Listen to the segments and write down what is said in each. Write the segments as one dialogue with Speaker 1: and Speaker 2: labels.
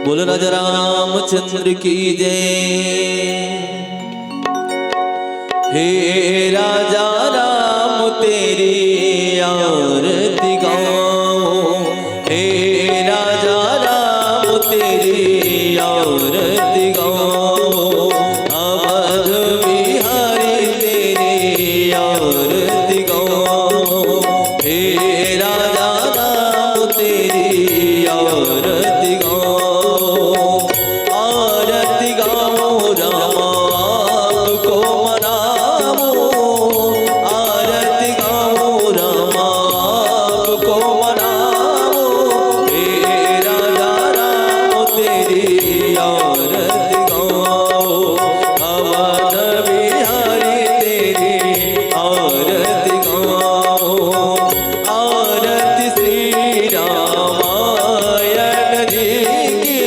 Speaker 1: बोल राजा रामचंद्र की जय। हे राजा राम तेरी आरती गाओ, हे राजा राम तेरी आरती गाओ, अवध बिहारी तेरी आरती गाओ, हे राजा राम तेरी आरती गाओ, आरती गाओ राम आपको मनाओ, आरती गाओ राम आपको मनाओ, हे राजा राम तेरी आरती गाओ, अवध बिहारी तेरी आरती गाओ, आरती श्री रामायण जी की,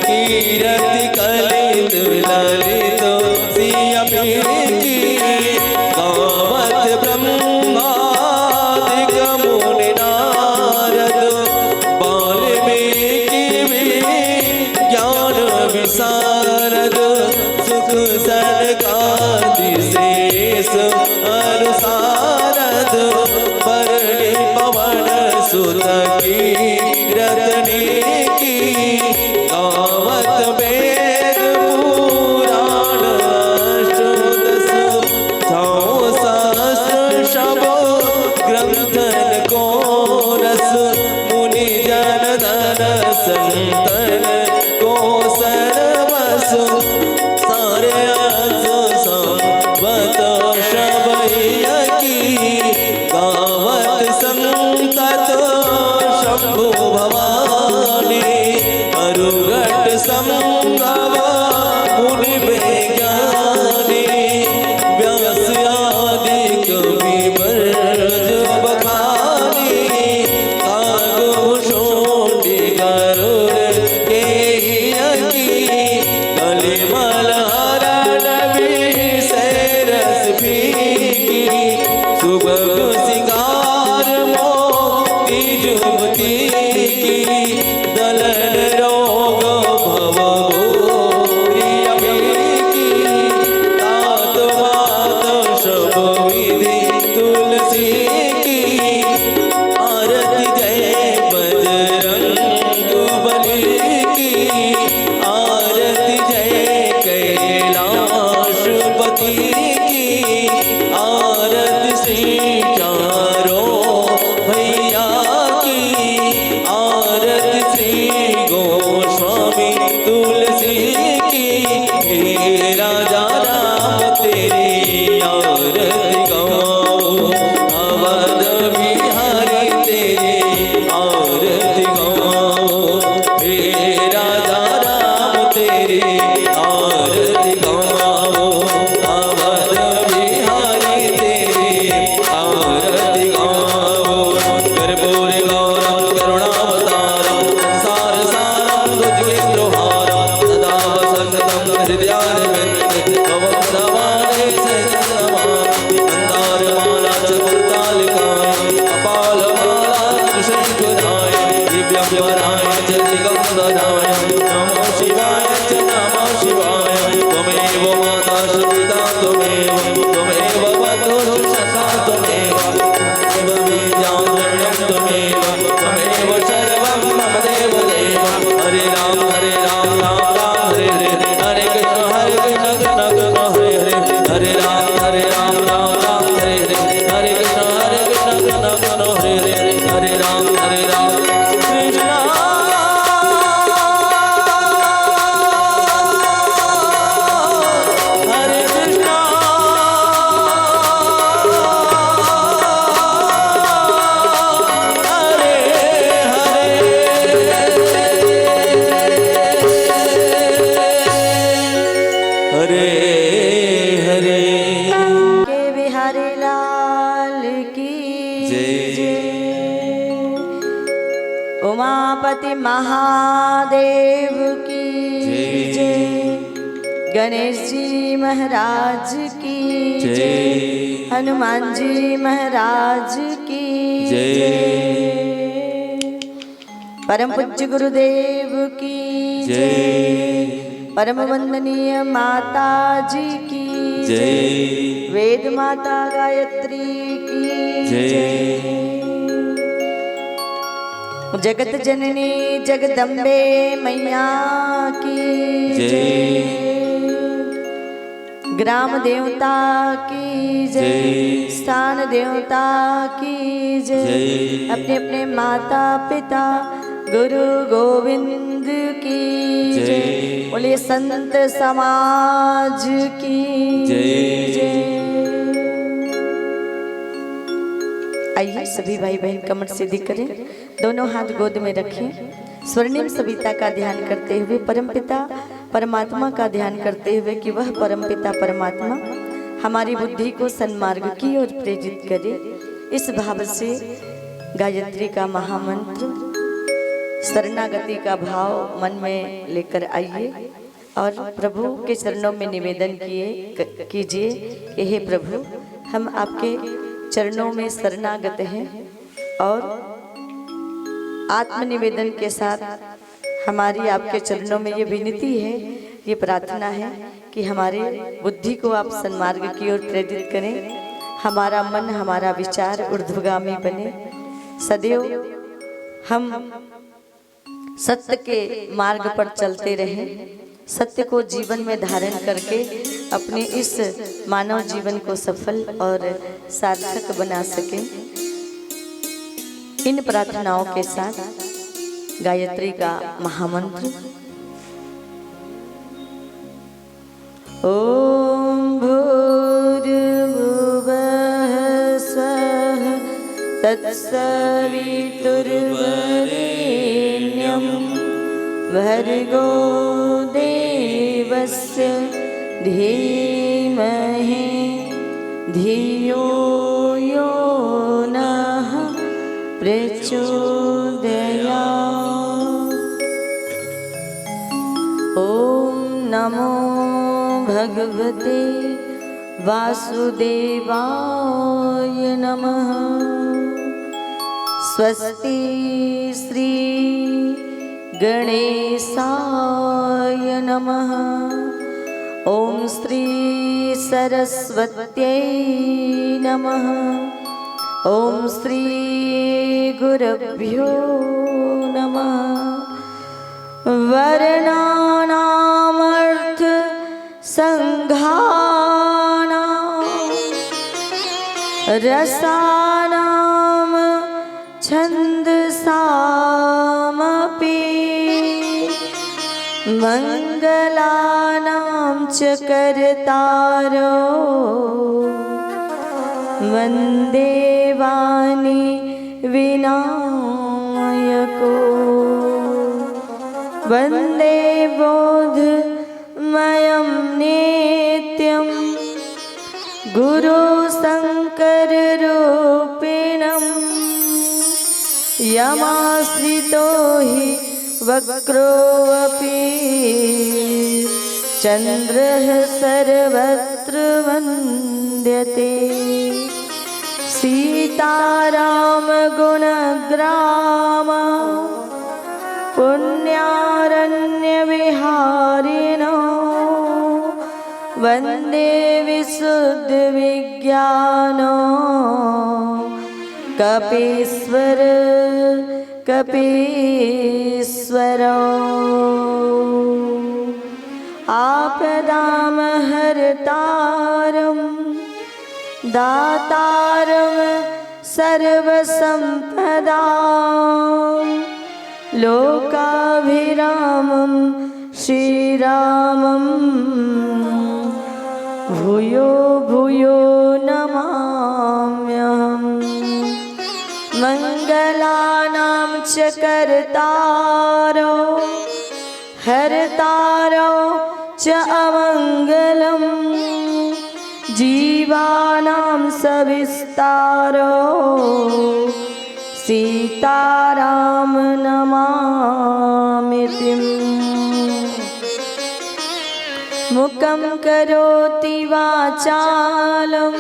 Speaker 1: कीरति कलित ललित सिया की, गावत ब्रह्मादिक मुनि नारद, वाल्मीकि ज्ञान विशारद, सुख सनकादि शेष अनुसारद, परणी पवन सुत कीरतनी की, गावत वेद पुराण अष्टदश, छौ सहस्र शब ग्रंथन को रस, मुनि जन धन संतन को सर्वस, सारे अंश संवत शबैया की, गावत संतत शंभु भवानी, अरुघट संभव मुनि वैज्ञानी, व्यास आदि कवि वर्ज बखानी, कागभूषोणि गरुड़ केयकी, कलिमल हरण विषय फीकी, सुबह सिंगार मोती जुबती की, दलन रोग भव भूरि की, तात मात शब विधि तुलसी की, आरती जय बजरंग बली की, आरती जय कैलाशपति की, आरती श्री चारों भैया की, आरती श्री गोस्वामी तुलसी की, हे राजा राम तेरी आरती गाओ, अवध बिहारी तेरी आरती गाओ, हे राजा राम तेरी आरती गाओ, अवध बिहारी तेरी आरती गाओ, कर्पूर गौरम करुणावतारम संसार सारम भुजगेन्द्रहारम, सदा वसंतम हृदयारविंदे भवं भवाने सचनमामि, मन्दारमाला च पुरतालिकाय, कपालमाला कृष्णचूडाय, दिव्यंबराय च दिगंबराय, नमो शिवाय च नमः शिवाय, त्वमेव माता च पिता त्वमेव, त्वमेव बन्धुः सखा त्वमेव, त्वमेव विद्याधरण्यं त्वमेव, त्वमेव सर्वं मम देव देव। हरे राम राम राम हरे हरे, हरे कृष्ण कृष्ण कृष्ण हरे हरे, हरे राम राम हरे हरे, हरे कृष्ण कृष्ण कृष्ण हरे हरे, हरे राम कृष्ण हरे कृष्ण हरे हरे
Speaker 2: के बिहारी लाल की
Speaker 1: जय।
Speaker 2: उमापति महादेव की जय, गणेश जी महाराज की जय, हनुमान जी महाराज की जय। परम पूज्य गुरुदेव की
Speaker 1: जय।
Speaker 2: परम वंदनीय माता जी की
Speaker 1: जय।
Speaker 2: वेद माता गायत्री की
Speaker 1: जय।
Speaker 2: जगत जननी जगदम्बे मैया की जय। ग्राम देवता की जय। स्थान देवता की जय। अपने अपने माता पिता गुरु गोविंद की जय। बोले संत समाज की जय। आइए सभी भाई बहन कमर सीधी करें, दोनों हाथ गोद में रखें, स्वर्णिम सविता का ध्यान करते हुए परमपिता परमात्मा का ध्यान करते हुए कि वह परमपिता परमात्मा हमारी बुद्धि को सन्मार्ग की ओर प्रेरित करे। इस भाव से गायत्री का महामंत्र शरणागति का भाव मन में लेकर आइए और प्रभु के चरणों में निवेदन कीजिए कि हे प्रभु, हम आपके चरणों में शरणागत हैं और आत्मनिवेदन के साथ हमारी आपके चरणों में ये विनती है, ये प्रार्थना है कि हमारे बुद्धि को आप सन्मार्ग की ओर प्रेरित करें, हमारा मन हमारा विचार ऊर्ध्वगामी बने, सदैव हम सत्य के मार्ग पर चलते रहें, सत्य को जीवन में धारण करके अपने इस मानव जीवन को सफल और सार्थक बना सकें। इन प्रार्थनाओं के साथ गायत्री का महामंत्र ओम भूर्भुवः स्वः तत्सवितुर्वरेण्यं भर्गो देवस्य धीमहि धियो यो नः प्रचोदयात्। ॐ नमो भगवते वासुदेवाय नमः। स्वस्ति श्री गणेशाय नमः। ओम श्री सरस्वत्यै नमः। ओम श्री गुरुभ्यो नमः। वर्णानामर्थ संघानां रसानां छन्दसामपि मंगलानां च कर्तारो वन्दे वाणी विनायको वन्दे बोधमयं नित्यं गुरु शंकर रूपिणं यमाश्रितो हि वक्रोऽपि चन्द्रः सर्वत्र वन्द्यते। सीताराम गुणग्राम पुण्यारण्यविहारिणो वन्दे विशुद्धविज्ञानो कपीश्वर कपीश्वरो आपदामहर्तारं दातारं सर्वसम्पदां लोकाभिरामं श्रीरामं भूयो भूयो नमाम्यहम्। मंगलानां च कर्तारो हर्तारो च अमंगलं जीवानां सविस्तारो सीताराम नमामि। मुखं करोति वाचालं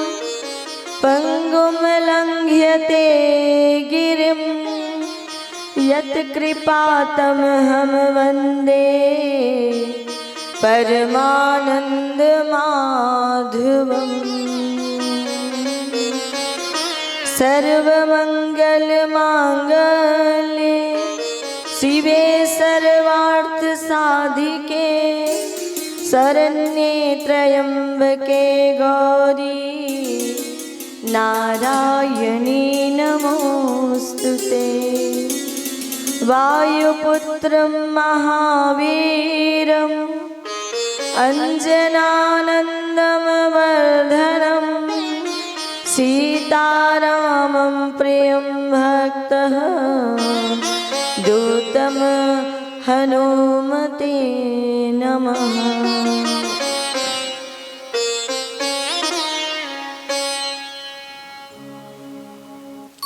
Speaker 2: पंगुं लंघ्यते गिरिं यत् कृपातम हम वंदे परमानंद माधवम्। सर्वमंगल मांगल्ये शिवे सर्वार्थ साधिके शरण्ये त्र्यंबके गौरी नारायणी नमोस्तुते। वायुपुत्रं महावीरम् अंजनानंदं वर्धनम् सीतारामं प्रियं भक्तः दूतं हनुमते नमः।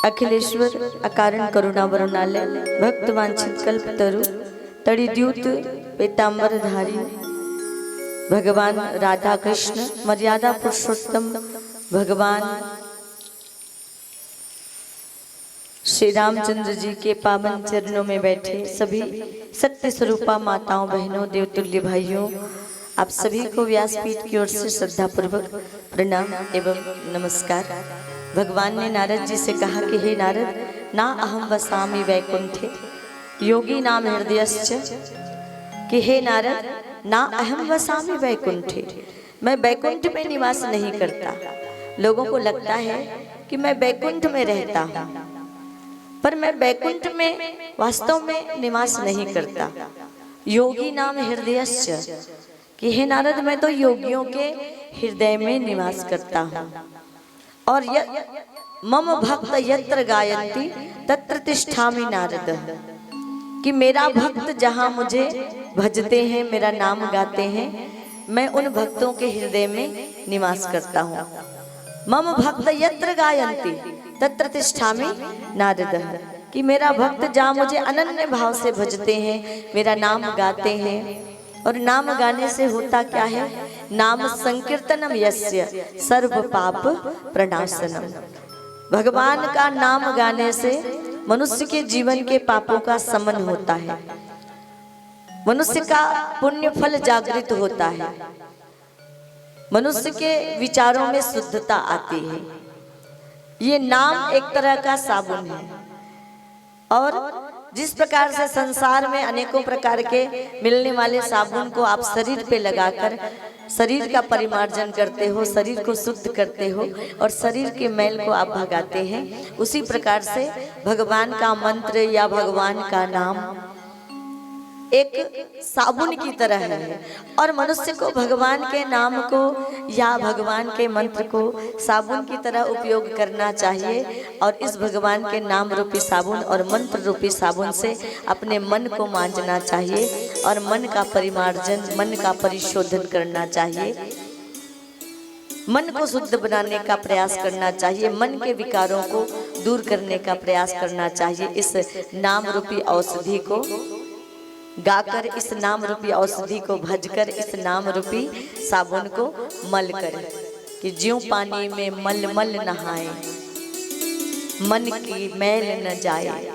Speaker 2: अखिलेश्वर अकारण करुणा वरुणालय भक्त वांछित कल्प तरु तड़िद्यूत पीतांबरधारी भगवान राधा कृष्ण मर्यादा पुरुषोत्तम भगवान श्री रामचंद्र जी के पावन चरणों में बैठे सभी सत्य स्वरूपा माताओं बहनों देवतुल्य भाइयों, आप सभी को व्यासपीठ की ओर से श्रद्धा पूर्वक प्रणाम एवं नमस्कार। भगवान ने नारद जी से कहा कि हे नारद, ना अहम वसामि वैकुंठे योगी नाम हृदयश्च, कि हे नारद ना अहम वसामि वैकुंठे, मैं बैकुंठ में निवास नहीं करता। लोगों को लगता है कि मैं बैकुंठ में रहता हूँ, पर मैं बैकुंठ में वास्तव में निवास नहीं करता। योगी नाम हृदयश्च, कि हे नारद मैं तो योगियों के हृदय में निवास करता हूँ। और मम भक्त यत्र गायन्ति तत्र तिष्ठामि नारद, कि मेरा भक्त जहाँ मुझे भजते हैं, मेरा नाम गाते हैं, मैं उन भक्तों के हृदय में निवास करता हूँ। मम भक्त यत्र गायन्ति तत्र तिष्ठामि नारद, कि मेरा भक्त जहाँ मुझे अनन्य भाव से भजते हैं, मेरा नाम गाते हैं। और नाम गाने से होता क्या है? नाम संकीर्तनम यस्य सर्व पाप प्रणाशनम। भगवान का नाम गाने से मनुष्य के जीवन के पापों का शमन होता है, मनुष्य का पुण्य फल जागृत होता है, मनुष्य के विचारों में शुद्धता आती है। ये नाम एक तरह का साबुन है। और जिस प्रकार से संसार में अनेकों प्रकार के मिलने वाले साबुन को आप शरीर पे लगाकर शरीर का परिमार्जन करते हो, शरीर को शुद्ध करते हो और शरीर के मैल को आप भगाते हैं, उसी प्रकार से भगवान का मंत्र या भगवान का नाम एक साबुन की तरह है। और मनुष्य को भगवान के नाम को या भगवान के मंत्र को साबुन की तरह उपयोग करना चाहिए। और इस भगवान के नाम रूपी साबुन और मंत्र रूपी साबुन से अपने मन को मांजना चाहिए और मन का परिमार्जन, मन का परिशोधन करना चाहिए, मन को शुद्ध बनाने का प्रयास करना चाहिए, मन के विकारों को दूर करने का प्रयास करना चाहिए। इस नाम रूपी औषधि को गाकर, इस नाम रूपी औषधि को भजकर, इस नाम रूपी साबुन को मल कर, कि ज्यों पानी में मल मल नहाए मन की मैल न जाए।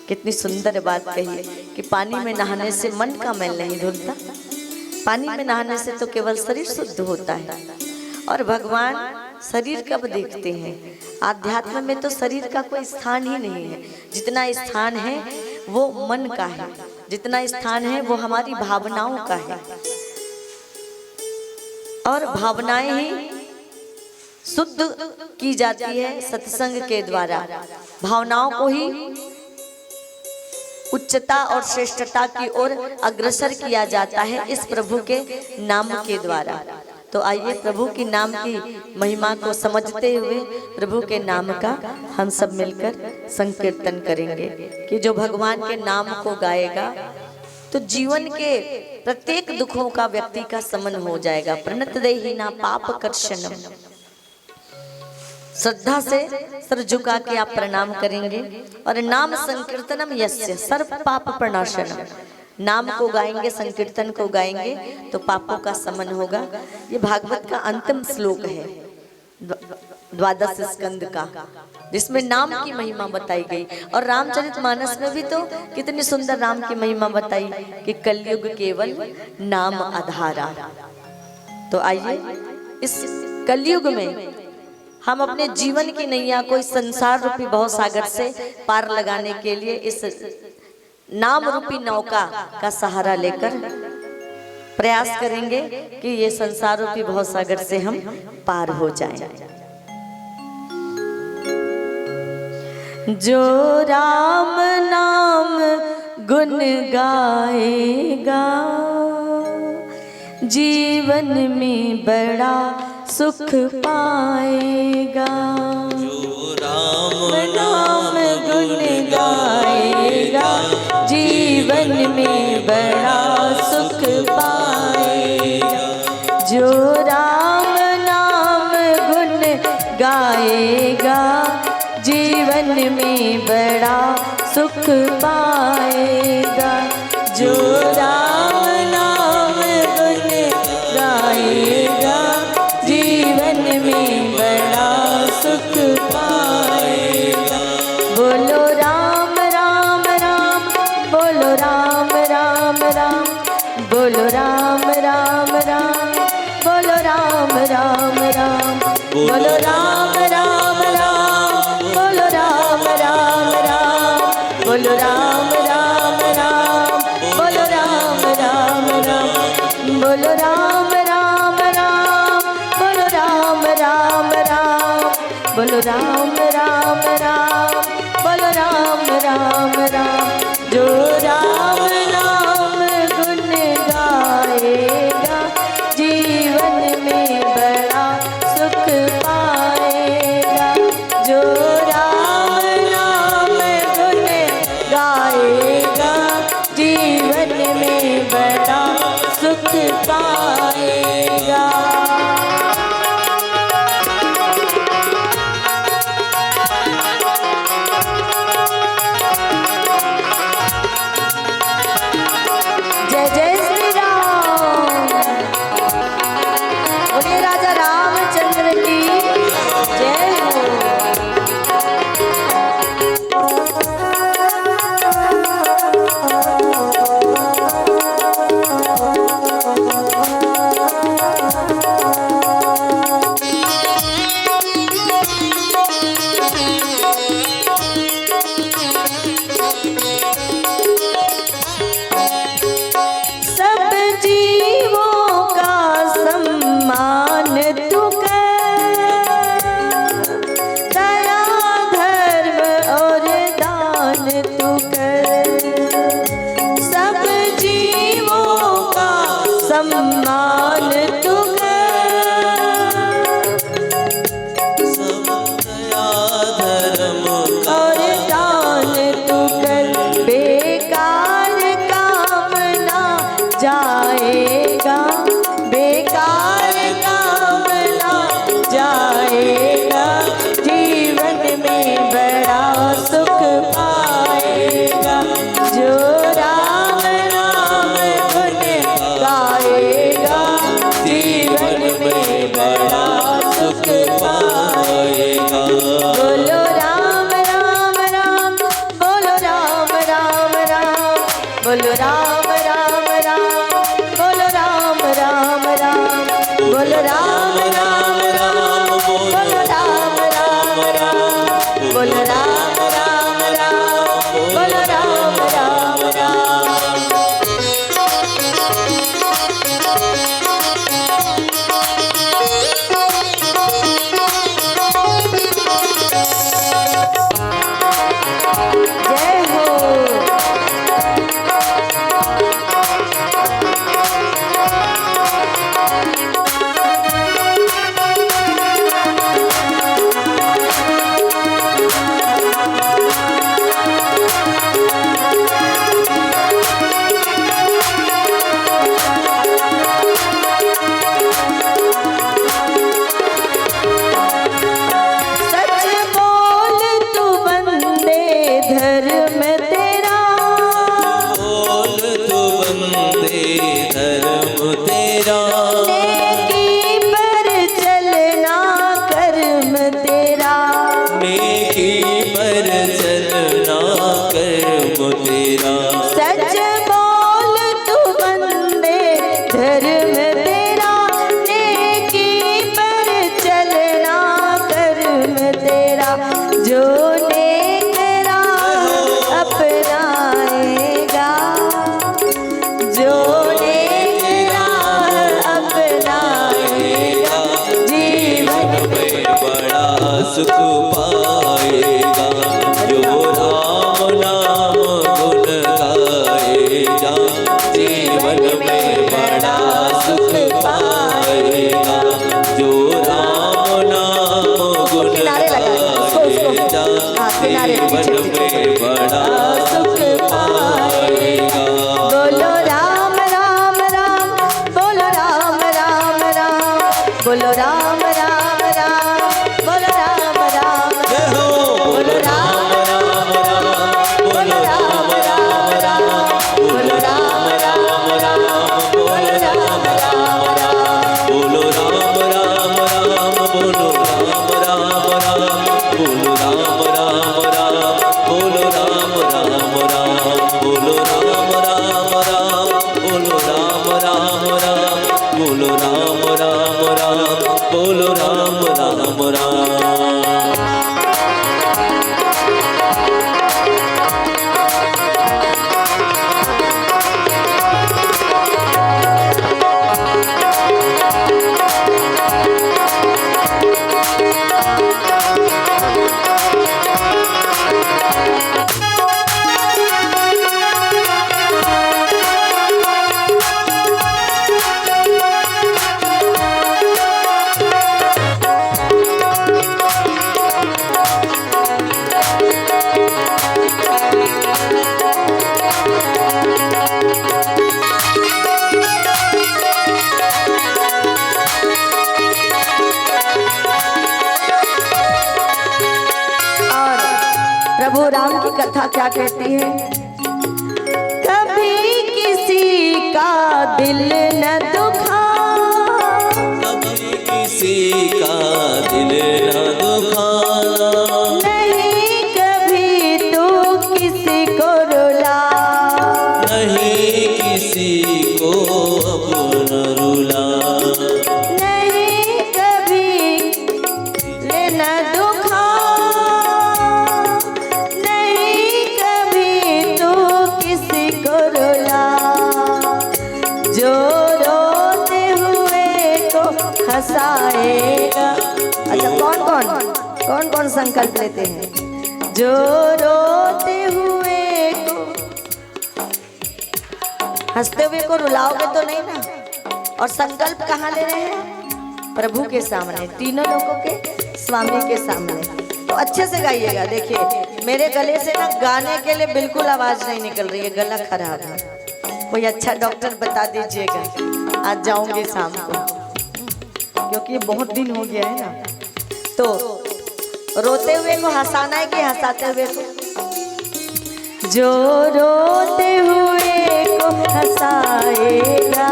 Speaker 2: कितनी सुंदर बात कही कि पानी में नहाने से मन का मैल नहीं धुलता, पानी में नहाने से तो केवल शरीर शुद्ध होता है। और भगवान शरीर कब देखते हैं? आध्यात्म में तो शरीर का कोई स्थान ही नहीं है। जितना स्थान है वो मन का है, जितना स्थान है वो हमारी भावनाओं का है। और भावनाएं ही शुद्ध की जाती है सत्संग के द्वारा। भावनाओं को ही उच्चता और श्रेष्ठता की ओर अग्रसर किया जाता है इस प्रभु के नाम के द्वारा। तो आइए प्रभु की नाम की महिमा को समझते हुए प्रभु के नाम का हम सब मिलकर संकीर्तन करेंगे। कि जो भगवान के नाम को गाएगा तो जीवन के प्रत्येक दुखों का व्यक्ति का शमन हो जाएगा। प्रणत देहिना पाप कर्षणम। श्रद्धा से सर झुका के आप प्रणाम करेंगे। और नाम संकीर्तनम यस्य सर्व पाप प्रणाशनम। नाम को गाएंगे, संकीर्तन को गाएंगे तो पापों का शमन होगा। ये भागवत का अंतिम श्लोक है। द्वादश स्कंद का, जिसमें नाम की महिमा बताई गई। और रामचरितमानस में भी तो कितनी सुंदर राम की महिमा बताई कि कलयुग केवल नाम आधारा। तो आइए इस कलयुग में हम अपने जीवन की नैया को इस संसार रूपी भव सागर से पार लगाने के लिए इस नाम रूपी नौका का सहारा लेकर प्रयास करेंगे कि ये संसार रूपी भव सागर से हम पार हो जाएं। जो राम नाम गुण गाएगा जीवन में बड़ा सुख पाएगा।
Speaker 1: जो राम
Speaker 2: नाम गुण गाएगा जीवन में बड़ा सुख पाएगा। जो राम नाम गुण गाएगा जीवन में बड़ा सुख पाएगा। जो राम नाम गुण गाएगा जीवन में बड़ा सुख पाएगा। बोलो राम राम राम, बोलो राम राम राम, बोलो राम राम राम, बोलो राम राम राम, बोलो राम राम राम, बोलो राम राम राम, बोलो राम राम राम, बोलो राम राम राम, बोलो राम राम राम, बोलो राम राम राम, बोलो राम राम राम, बोलो राम राम राम। जो राम नाम गुण गाएगा जीवन में बड़ा सुख पाएगा। जो राम नाम गुण गाएगा जीवन में बड़ा सुख पाएगा। जय जय श्री राम, बोलिए राजा रामचंद्र की जय हो। सब जीवों का सम्मान तू कर, दया धर्म और दान तू कर। सब जीवों का सम्मान तू कर,
Speaker 1: सब दया धर्म
Speaker 2: और दान तू कर। बेकार काम ना जाएगा, बेकार काम ना जाएगा जीवन में बड़ा सुख पाएगा। जो राम नाम गुण गाएगा जीवन में बड़ा सुख पाएगा। बोलो राम राम राम, बोलो राम राम राम, बोलो राम राम राम, बोलो राम राम राम, बोलो राम राम राम, बोलो राम राम राम, बोलो राम राम राम, बोलो राम राम राम। जय हो।
Speaker 1: पाएगा, जीवन में बड़ा सुख पाएगा। जो राम नाम गुण गाएगा, जीवन में बड़ा सुख पाएगा।
Speaker 2: बोलो राम राम राम, बोलो राम राम राम, बोलो राम राम राम, बोलो राम राम,
Speaker 1: जय हो।
Speaker 2: बोलो राम राम राम, बोलो राम राम राम, बोलो राम राम राम, बोलो राम राम राम,
Speaker 1: बोलो राम राम राम, बोलो राम राम राम, बोलो राम राम राम, बोलो राम राम राम, बोलो राम राम राम, बोलो राम राम राम, बोलो राम राम राम, बोलो राम राम राम।
Speaker 2: प्रभु राम की कथा क्या कहती है? कभी किसी का दिल न दुखा,
Speaker 1: कभी किसी का दिल न दुखाना,
Speaker 2: नहीं कभी तू किसी को रुला,
Speaker 1: नहीं किसी को अपना रुला,
Speaker 2: नहीं कभी लेना दुखा, नहीं कभी तू किसी को रुला। जो रोते हुए को हंसाएगा। अच्छा, कौन कौन संकल्प लेते हैं? जो रोते हुए को, हंसते हुए को रुलाओगे तो नहीं ना। और संकल्प कहाँ ले रहे हैं? प्रभु के सामने, तीनों लोगों के स्वामी के सामने। तो अच्छे से गाइएगा। देखिए मेरे गले से ना गाने के लिए बिल्कुल आवाज नहीं निकल रही है, गला खराब है। कोई अच्छा डॉक्टर बता दीजिएगा, आज जाऊंगी शाम को, क्योंकि बहुत दिन हो गया है ना। तो रोते हुए को हंसाना है कि हंसाते हुए को? जो रोते हुए को हंसाएगा,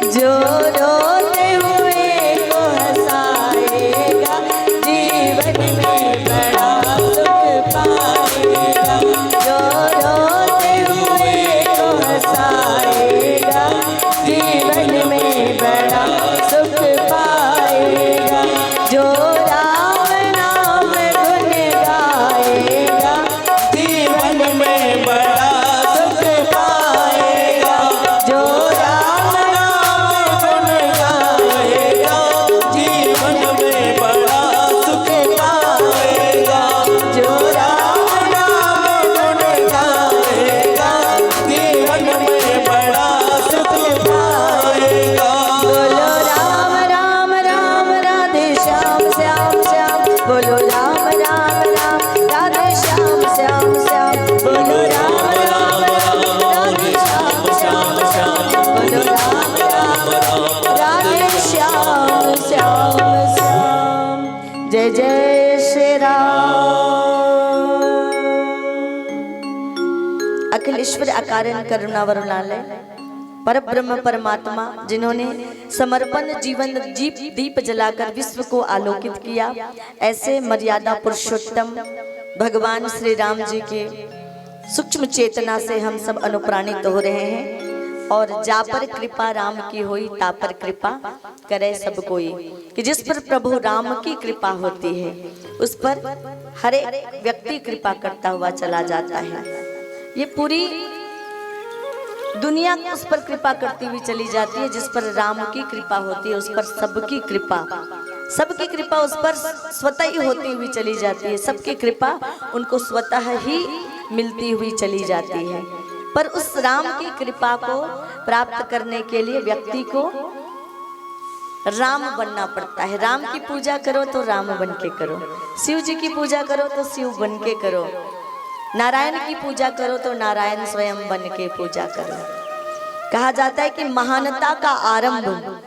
Speaker 2: जो रोते हुए को हंसाएगा, जीवन में बड़ा सुख पाएगा। जो रोते हुए को हंसाएगा, जीवन में बड़ा सुख पाएगा। जो राम नाम गुण गाएगा,
Speaker 1: जीवन में बड़ा सुख पाएगा।
Speaker 2: जो
Speaker 1: राम नाम गुण गाएगा, जीवन में बड़ा सुख पाएगा।
Speaker 2: जो
Speaker 1: राम नाम गुण गाएगा, जीवन में बड़ा सुख पाएगा।
Speaker 2: बोलो राम राम राम, राधे श्याम श्याम श्याम। बोलो राम राम राम, राधे श्याम श्याम श्याम। बोलो राम राम राम, राधे श्याम श्याम श्याम। बोलो राम राम राम, राधे श्याम श्याम श्याम। जय जय श्री राम। अखिलेश्वर अकारण करुणावरुणालय पर ब्रह्म परमात्मा, जिन्होंने समर्पण जीवन दीप जलाकर विश्व को आलोकित किया, ऐसे मर्यादा पुरुषोत्तम भगवान श्री राम जी के सूक्ष्म चेतना से हम सब अनुप्राणित हो रहे हैं। और जा पर कृपा राम की होई, ता पर कृपा करे सब कोई। कि जिस पर प्रभु राम की कृपा होती है, उस पर हर एक व्यक्ति कृपा करता हुआ चला जाता है। ये पूरी दुनिया उस पर कृपा करती हुई चली जाती है। जिस पर राम की कृपा होती है, उस पर सबकी कृपा उस पर स्वतः ही होती हुई चली जाती है। सबकी कृपा उनको स्वतः ही मिलती हुई चली जाती है। पर उस राम की कृपा को प्राप्त करने के लिए व्यक्ति को राम बनना पड़ता है। राम की पूजा करो तो राम बन के करो, शिव जी की पूजा करो तो शिव बन के करो, नारायण की पूजा करो तो नारायण स्वयं बन के पूजा करो। कहा जाता है कि महानता का आरंभ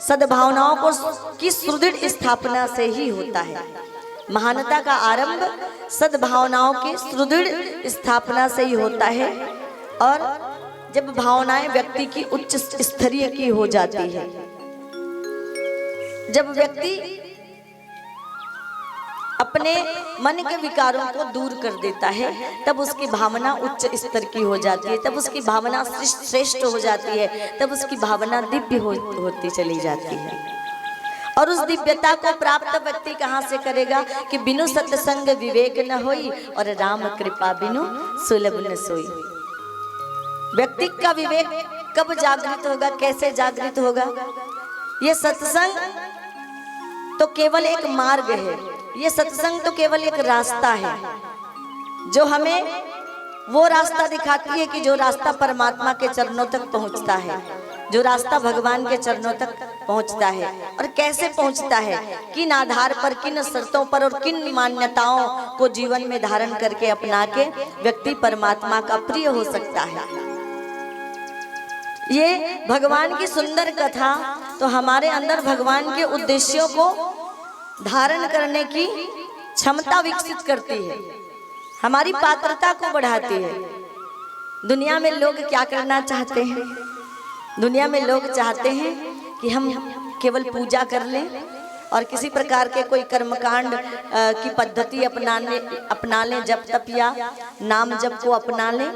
Speaker 2: सद्भावनाओं को की सुदृढ़ स्थापना से ही होता है। महानता का आरंभ सद्भावनाओं की सुदृढ़ स्थापना से ही होता है। और जब भावनाएं व्यक्ति की उच्च स्तरीय की हो जाती है, जब व्यक्ति अपने मन के विकारों को दूर कर देता है, तब उसकी भावना उच्च स्तर की हो जाती है, तब उसकी भावना श्रेष्ठ हो जाती है, तब उसकी भावना दिव्य होती चली जाती है। और उस दिव्यता को प्राप्त व्यक्ति कहाँ से करेगा कि बिनु सत्संग विवेक न होई और राम कृपा बिनु सुलभ न सोई। व्यक्ति का विवेक कब जागृत होगा, कैसे जागृत होगा? ये सत्संग तो केवल एक मार्ग है, ये सत्संग तो केवल एक रास्ता है जो हमें वो रास्ता दिखाती है कि जो रास्ता परमात्मा के चरणों तक पहुंचता है, जो रास्ता भगवान के चरणों तक पहुंचता है। और कैसे पहुंचता है, किन आधार पर, किन शर्तों पर और किन मान्यताओं को जीवन में धारण करके अपना के व्यक्ति परमात्मा का प्रिय हो सकता है। ये भगवान की सुंदर कथा तो हमारे अंदर भगवान के उद्देश्यों को धारण करने की क्षमता विकसित करती है, हमारी पात्रता को बढ़ाती है। दुनिया में लोग क्या करना चाहते हैं? दुनिया में लोग चाहते हैं कि हम केवल पूजा कर लें और किसी प्रकार के कोई कर्मकांड की पद्धति अपना लें, जप तप या नाम जप को अपना लें,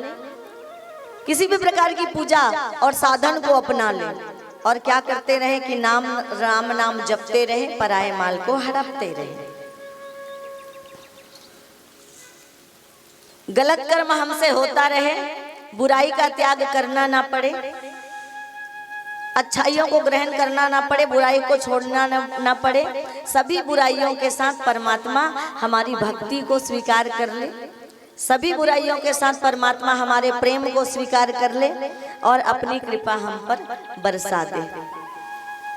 Speaker 2: किसी भी प्रकार की पूजा और साधन को अपना लें और क्या करते रहे कि राम नाम जपते रहे, पराये माल को हड़पते रहे। गलत कर्म हमसे होता रहे, बुराई का त्याग करना ना पड़े, अच्छाइयों को ग्रहण करना ना पड़े, बुराई को छोड़ना ना पड़े, सभी बुराइयों के साथ परमात्मा हमारी भक्ति को स्वीकार कर ले, सभी बुराइयों के साथ परमात्मा हमारे प्रेम को स्वीकार कर ले और अपनी कृपा हम पर बरसा दे।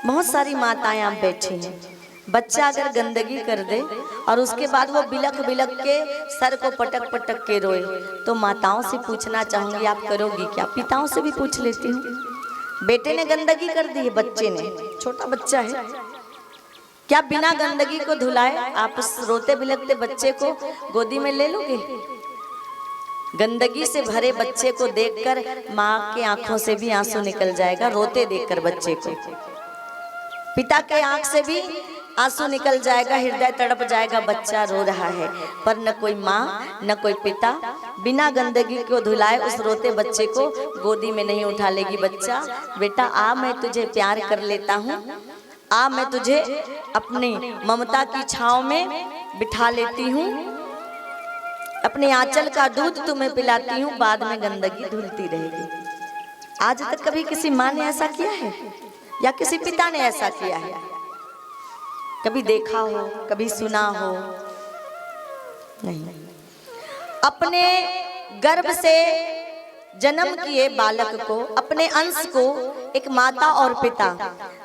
Speaker 2: बहुत सारी माताएं आप बैठी हैं, बच्चा अगर गंदगी कर दे और उसके बाद वो बिलख बिलख के सर को पटक पटक के रोए, तो माताओं से पूछना चाहूंगी आप करोगी क्या? पिताओं से भी पूछ लेती हूँ। बेटे ने गंदगी कर दी है, बच्चे ने, छोटा बच्चा है, क्या बिना गंदगी को धुलाए आप उस रोते बिलखते बच्चे को गोदी में ले लोगे? गंदगी से भरे बच्चे को देखकर माँ के आंखों से भी आंसू निकल जाएगा, रोते देखकर बच्चे को। पिता के आंख से भी आंसू निकल जाएगा, हृदय तड़प जाएगा, बच्चा रो रहा है। पर न कोई माँ न कोई पिता बिना गंदगी को धुलाए उस रोते बच्चे को गोदी में नहीं उठा लेगी। बच्चा बेटा आ, मैं तुझे प्यार कर लेता हूँ, आ मैं तुझे अपनी ममता की छांव में बिठा लेती हूँ, अपने आंचल का दूध तुम्हें पिलाती हूँ, बाद में गंदगी धुलती रहेगी। आज तक कभी किसी माँ ने ऐसा किया है या किसी पिता ने ऐसा किया है? कभी देखा हो, कभी सुना हो? नहीं। अपने गर्भ से जन्म किए बालक को, अपने अंश को एक माता और पिता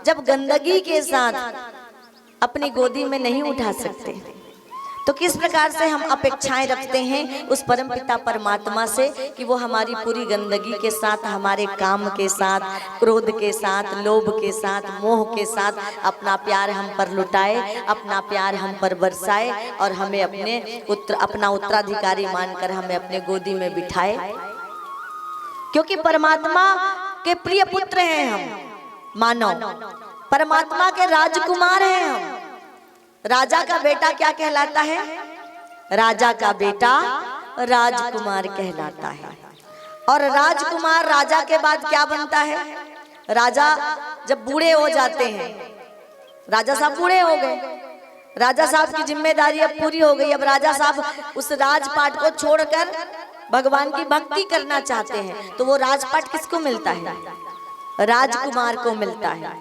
Speaker 2: जब गंदगी के साथ अपनी गोदी में नहीं उठा सकते, तो किस प्रकार से हम अपेक्षाएं रखते हैं उस परम पिता परमात्मा से कि वो हमारी पूरी गंदगी के साथ, हमारे काम के साथ, क्रोध के साथ, लोभ के साथ, मोह के साथ अपना प्यार हम पर लुटाए, अपना प्यार हम पर बरसाए और हमें अपना उत्तराधिकारी मानकर हमें अपने गोदी में बिठाए। क्योंकि परमात्मा के प्रिय पुत्र हैं हम, मानव परमात्मा के राजकुमार हैं हम। राजा का बेटा क्या कहलाता है? राजा का बेटा राजकुमार कहलाता है। और राजकुमार राजा के बाद क्या बनता है? राजा जब बूढ़े हो जाते हैं, राजा साहब बूढ़े हो गए, राजा साहब की जिम्मेदारी अब पूरी हो गई, अब राजा साहब उस राजपाट को छोड़कर भगवान की भक्ति करना चाहते हैं, तो वो राजपाट किसको मिलता है? राजकुमार को मिलता है।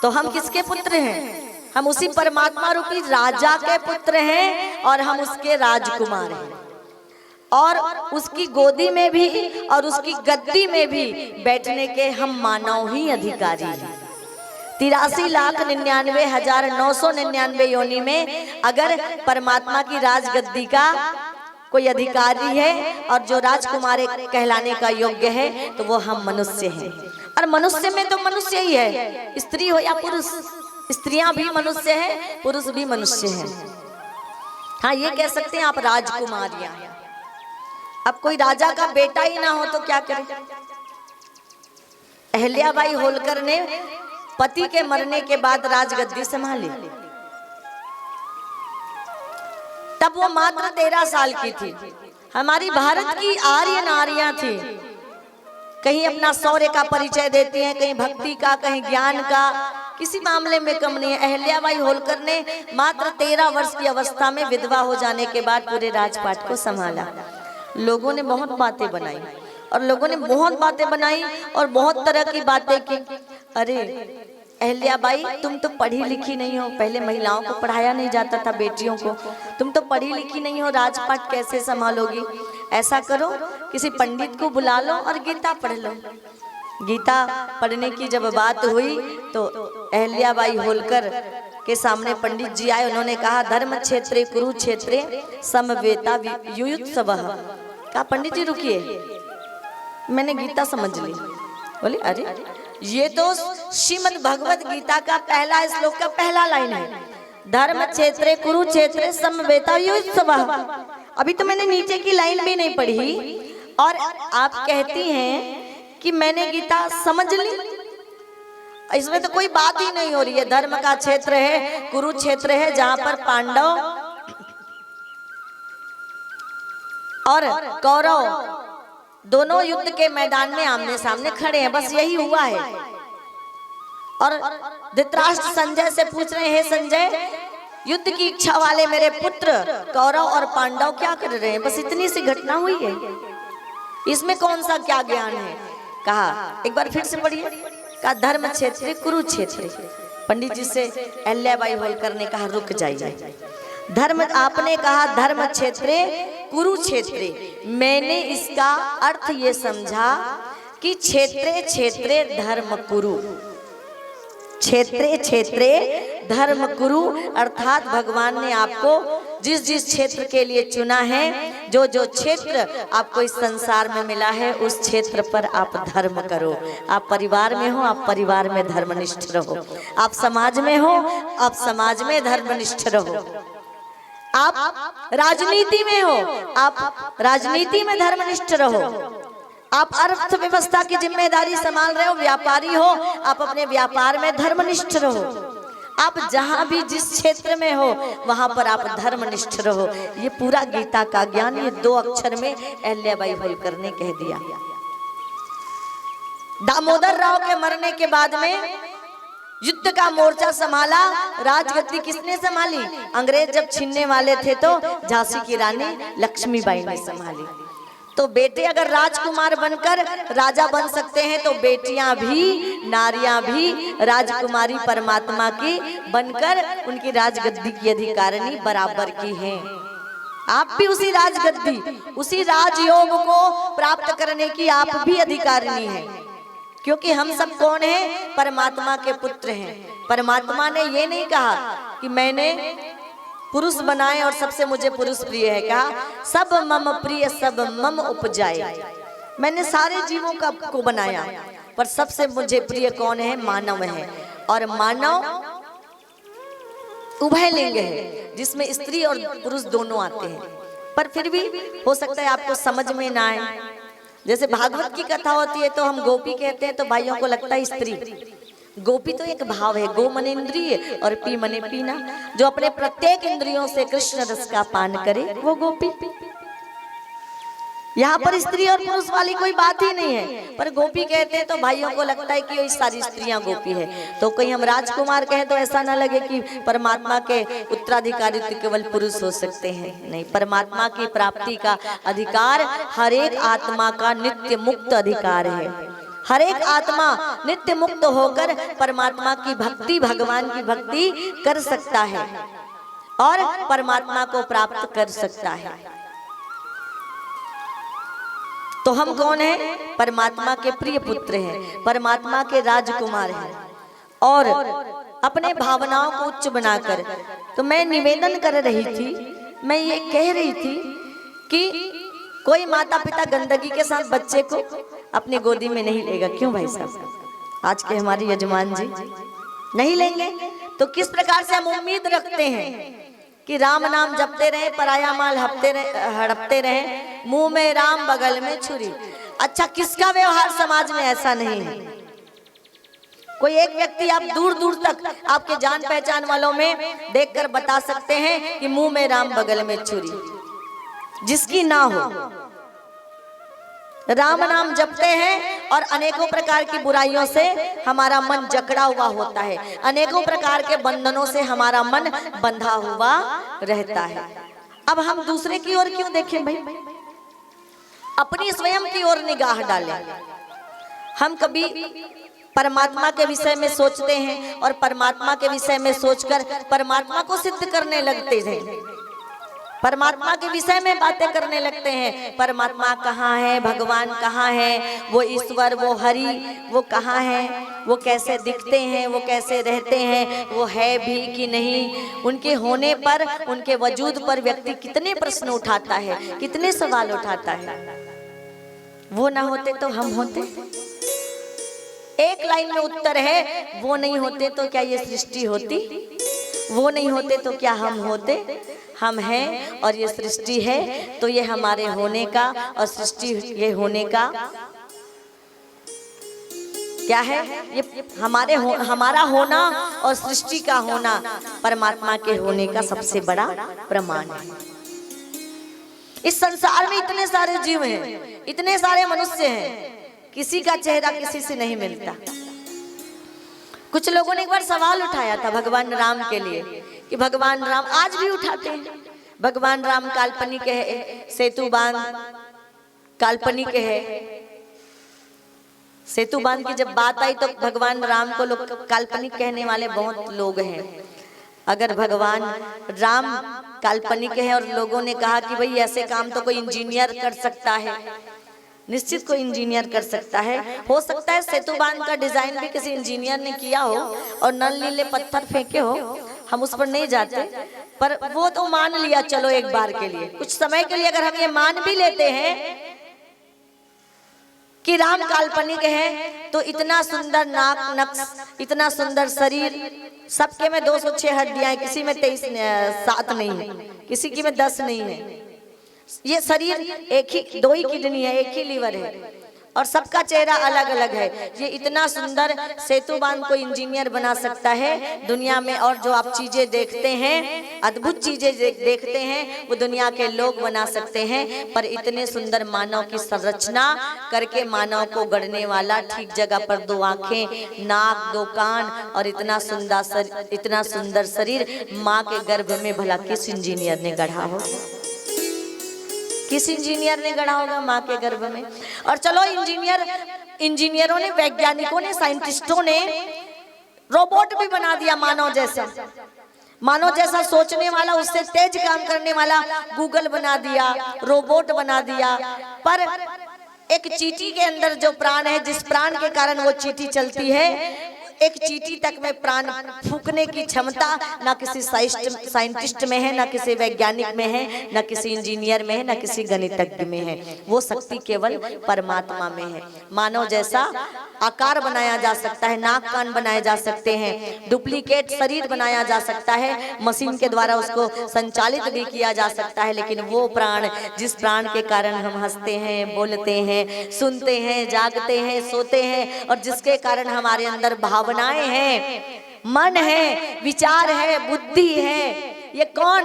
Speaker 2: तो हम किसके पुत्र हैं? हम उसी परमात्मा रूपी राजा के पुत्र हैं और हम उसके राजकुमार हैं। और उसकी गोदी में भी और उसकी गद्दी में भी बैठने के हम मानव ही अधिकारी हैं। 83,99,999 योनि में अगर परमात्मा की राजगद्दी का कोई अधिकारी है और जो राजकुमार कहलाने का योग्य है तो वो हम मनुष्य हैं। और मनुष्य में तो मनुष्य ही है, स्त्री हो या पुरुष, स्त्रियां भी मनुष्य हैं, पुरुष भी मनुष्य हैं। हाँ, ये कह सकते हैं आप राजकुमारियां हैं। अब कोई राजा का बेटा ही ना हो तो क्या करें। अहिल्याबाई होलकर ने पति के मरने के बाद राजगद्दी संभाली। तब वो मात्र 13 साल की थी। हमारी भारत की आर्य नारियां थी, कहीं अपना शौर्य का परिचय देती हैं, कहीं भक्ति का, कहीं ज्ञान का, किसी मामले में कम नहीं है। अहिल्याबाई होलकर ने मात्र 13 वर्ष की अवस्था में विधवा हो जाने के बाद पूरे राजपाट को संभाला। लोगों ने बहुत बातें बनाई और लोगों ने बहुत बातें बनाई और बहुत तरह की बातें की। अरे अहिल्याबाई, तुम तो पढ़ी लिखी नहीं हो, पहले महिलाओं को पढ़ाया नहीं जाता था, बेटियों को, तुम तो पढ़ी लिखी नहीं हो, राजपाट कैसे संभालोगी? ऐसा करो, किसी पंडित को बुला लो और गीता पढ़ लो। गीता पढ़ने की जब बात हुई तो अहिल्याबाई होलकर के सामने पंडित जी आए। उन्होंने कहा, धर्म क्षेत्रे कुरुक्षेत्रे समवेता युयुत्सवः। कहा, पंडित जी रुकिए, मैंने गीता समझ ली। बोले, अरे ये तो श्रीमद् भगवत गीता का पहला श्लोक का पहला लाइन है, धर्म क्षेत्रे कुरुक्षेत्रे समवेता युयुत्सवः। अभी तो मैंने नीचे की लाइन भी नहीं पढ़ी और आप कहती हैं कि मैंने गीता समझ ली। इसमें तो कोई बात ही नहीं हो रही है। धर्म का क्षेत्र है, कुरुक्षेत्र है, जहां पर पांडव और कौरव दोनों युद्ध के मैदान में आमने सामने खड़े हैं, बस यही हुआ है। और धृतराष्ट्र संजय से पूछ रहे हैं, संजय, युद्ध की इच्छा वाले मेरे पुत्र कौरव और पांडव क्या कर रहे हैं? बस इतनी सी घटना हुई है, इसमें कौन सा क्या ज्ञान है? कहा, एक बार फिर से पढ़िए। कहा, धर्म क्षेत्र कुरुक्षेत्र। पंडित जी से अहिल्याबाई होलकर ने कहा, रुक जाइए, धर्म आपने कहा धर्म क्षेत्रे कुरुक्षेत्रे, मैंने इसका अर्थ ये समझा कि क्षेत्रे क्षेत्रे धर्म कुरु, क्षेत्रे क्षेत्रे धर्म कुरु, अर्थात भगवान ने आपको जिस जिस क्षेत्र के लिए चुना है, जो जो क्षेत्र आपको इस संसार में मिला है, उस क्षेत्र पर आप धर्म करो। आप परिवार में हो, आप परिवार में धर्मनिष्ठ रहो। आप समाज में हो, आप समाज में धर्मनिष्ठ रहो। आप राजनीति में हो, आप राजनीति में धर्मनिष्ठ रहो। आप अर्थव्यवस्था की जिम्मेदारी संभाल रहे हो, व्यापारी हो, आप अपने व्यापार में धर्मनिष्ठ रहो। आप जहां भी जिस क्षेत्र में हो वहां पर आप धर्मनिष्ठ रहो। ये पूरा गीता का ज्ञान ये 2 अक्षर में अहिल्याबाई होलकर ने कह दिया। दामोदर राव के मरने के बाद में युद्ध का मोर्चा संभाला, राजगद्दी किसने संभाली? अंग्रेज जब छीनने वाले थे तो झांसी की रानी लक्ष्मीबाई ने संभाली। तो बेटे अगर राजकुमार बनकर राजा बन सकते हैं तो बेटियां भी, नारियां भी राजकुमारी परमात्मा की बनकर उनकी राजगद्दी की अधिकारिणी बराबर की हैं। आप भी उसी राजगद्दी, उसी राजयोग को प्राप्त करने की आप भी अधिकारिणी हैं, क्योंकि हम सब कौन हैं? परमात्मा के पुत्र हैं। परमात्मा ने ये नहीं कहा कि मैंने पुरुष बनाए और सबसे मुझे पुरुष प्रिय है, कहा सब मम प्रिय सब मम उपजाए। मैंने सारे जीवों को बनाया, पर सबसे मुझे प्रिय कौन है? मानव है। और मानव उभय लिंग है, जिसमें स्त्री और पुरुष दोनों आते हैं। पर फिर भी हो सकता है आपको समझ में ना आए। जैसे भागवत की कथा होती है तो हम गोपी कहते हैं तो भाइयों को लगता है स्त्री। गोपी तो एक भाव है, गो मने इंद्रिय और पी मने पीना। जो अपने प्रत्येक इंद्रियों से कृष्ण रस का पान करे वो गोपी। यहाँ पर स्त्री और पुरुष वाली कोई बात ही नहीं है, पर गोपी कहते हैं तो भाइयों को लगता है कि ये सारी स्त्रियां गोपी है। तो कहीं हम राजकुमार कहें तो ऐसा ना लगे कि परमात्मा के उत्तराधिकारी तो केवल पुरुष हो सकते हैं। नहीं, परमात्मा की प्राप्ति का अधिकार हर एक आत्मा का नित्य मुक्त अधिकार है। हर एक आत्मा नित्य मुक्त होकर परमात्मा की भक्ति, भगवान की भक्ति कर सकता है और परमात्मा को प्राप्त कर सकता है। तो हम कौन हैं? परमात्मा के प्रिय पुत्र हैं, परमात्मा के राजकुमार हैं। और अपने भावनाओं को उच्च बनाकर, तो मैं निवेदन कर रही थी, मैं ये कह रही थी कि कोई माता पिता गंदगी के साथ बच्चे को अपनी गोदी में नहीं लेगा। क्यों भाई साहब? आज के हमारे यजमान जी नहीं लेंगे, तो किस प्रकार से हम उम्मीद रखते हैं कि राम नाम जपते रहे, पराया माल हड़पते रहे, मुंह में राम बगल में छुरी। अच्छा, किसका व्यवहार समाज में ऐसा नहीं है? कोई एक व्यक्ति आप दूर दूर तक आपके जान पहचान वालों में देखकर बता सकते हैं कि मुंह में राम बगल में छुरी, जिसकी ना हो। राम नाम जपते हैं और अनेकों प्रकार की बुराइयों से हमारा मन जकड़ा हुआ होता है, अनेकों प्रकार के बंधनों से हमारा मन बंधा हुआ रहता है। अब हम दूसरे की ओर क्यों देखें भाई? अपनी स्वयं की ओर निगाह डालें। हम कभी परमात्मा के विषय में सोचते हैं और परमात्मा के विषय में सोचकर परमात्मा को सिद्ध करने लगते हैं, परमात्मा के विषय में बातें करने लगते हैं। परमात्मा कहाँ है, भगवान कहाँ है, वो ईश्वर, वो हरि, वो कहाँ है, वो कैसे दिखते हैं, वो कैसे रहते हैं, वो है भी कि नहीं। उनके होने पर, उनके वजूद पर व्यक्ति कितने प्रश्न उठाता है, कितने सवाल उठाता है। वो ना होते तो हम होते। एक लाइन में उत्तर है, वो नहीं होते तो क्या ये सृष्टि होती? वो नहीं होते तो क्या हम होते? हम हैं और ये सृष्टि है, तो ये हमारे होने का और सृष्टि ये होने का क्या है? ये हमारा होना और सृष्टि का होना परमात्मा के होने का सबसे बड़ा प्रमाण है। इस संसार में इतने सारे जीव हैं, इतने सारे मनुष्य हैं, किसी का चेहरा किसी से नहीं मिलता। कुछ लोगों ने एक बार सवाल उठाया था भगवान राम के लिए कि भगवान राम, आज भी उठाते हैं, भगवान राम काल्पनिक है, सेतु बांध काल्पनिक है। सेतु बांध की जब बात आई तो भगवान राम को लोग काल्पनिक कहने वाले बहुत लोग हैं। अगर भगवान राम काल्पनिक है और लोगों ने कहा कि भाई ऐसे काम तो कोई इंजीनियर कर सकता है, निश्चित कोई इंजीनियर कर सकता है। हो सकता है सेतु बांध का डिजाइन भी किसी इंजीनियर ने किया हो और नल नीले पत्थर फेंके हो, हम उस पर नहीं जाते, पर वो तो मान लिया चलो एक बार के लिए, कुछ समय के लिए अगर हम ये मान भी लेते हैं कि राम काल्पनिक है, तो इतना सुंदर नाक नक्श, इतना सुंदर शरीर, सबके में 206 हड्डियां, किसी में 7 नहीं है, किसी की में 10 नहीं है। ये शरीर एक ही, 2 ही किडनी है, एक ही लीवर है और सबका चेहरा अलग अलग है। ये इतना सुंदर सेतु बांध को इंजीनियर बना सकता है दुनिया में, और जो आप चीजें देखते हैं, अद्भुत चीजें देखते हैं, वो दुनिया के लोग बना सकते हैं। पर इतने सुंदर मानव की संरचना करके मानव को गढ़ने वाला, ठीक जगह पर 2 आंखें, नाक, 2 कान और इतना सुंदर शरीर माँ के गर्भ में भला किस इंजीनियर ने गढ़ा हो? किस इंजीनियर ने गढ़ा होगा माँ के गर्भ में? और चलो इंजीनियरों ने, वैज्ञानिकों ने, साइंटिस्टों ने रोबोट भी बना दिया मानव जैसा सोचने वाला, उससे तेज काम करने वाला गूगल बना दिया, रोबोट बना दिया। पर एक चींटी के अंदर जो प्राण है, जिस प्राण के कारण वो चींटी चलती है, एक चींटी तक में प्राण फूंकने की क्षमता ना किसी साइंटिस्ट में है, ना किसी वैज्ञानिक में है, ना किसी इंजीनियर में है, ना किसी गणितज्ञ में है। वो शक्ति केवल परमात्मा में है। मानव जैसा आकार बनाया जा सकता है, नाक कान बनाए जा सकते हैं, डुप्लीकेट शरीर बनाया जा सकता है, मशीन के द्वारा उसको संचालित भी किया जा सकता है, लेकिन वो प्राण, जिस प्राण के कारण हम हंसते हैं, बोलते हैं, सुनते हैं, जागते हैं, सोते हैं, और जिसके कारण हमारे अंदर भावनाएं हैं, मन है, विचार है, बुद्धि है, ये कौन,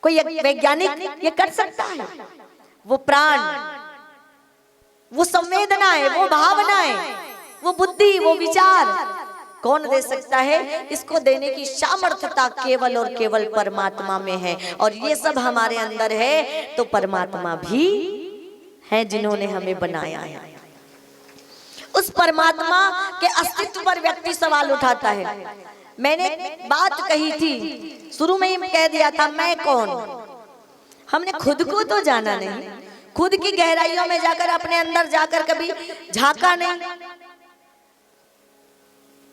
Speaker 2: कोई वैज्ञानिक ये कर सकता है? वो प्राण, वो संवेदनाएं, वो भावनाएं, वो बुद्धि, वो विचार कौन दे सकता है? इसको देने की सामर्थ्यता केवल और केवल परमात्मा में है। और ये सब हमारे अंदर है तो परमात्मा भी है जिन्होंने हमें बनाया है। उस परमात्मा के अस्तित्व पर व्यक्ति सवाल उठाता है। मैंने बात कही थी, शुरू में ही कह दिया था, मैं कौन? हमने खुद को तो जाना नहीं, खुद की गहराइयों में जाकर, अपने अंदर जाकर कभी झांका नहीं,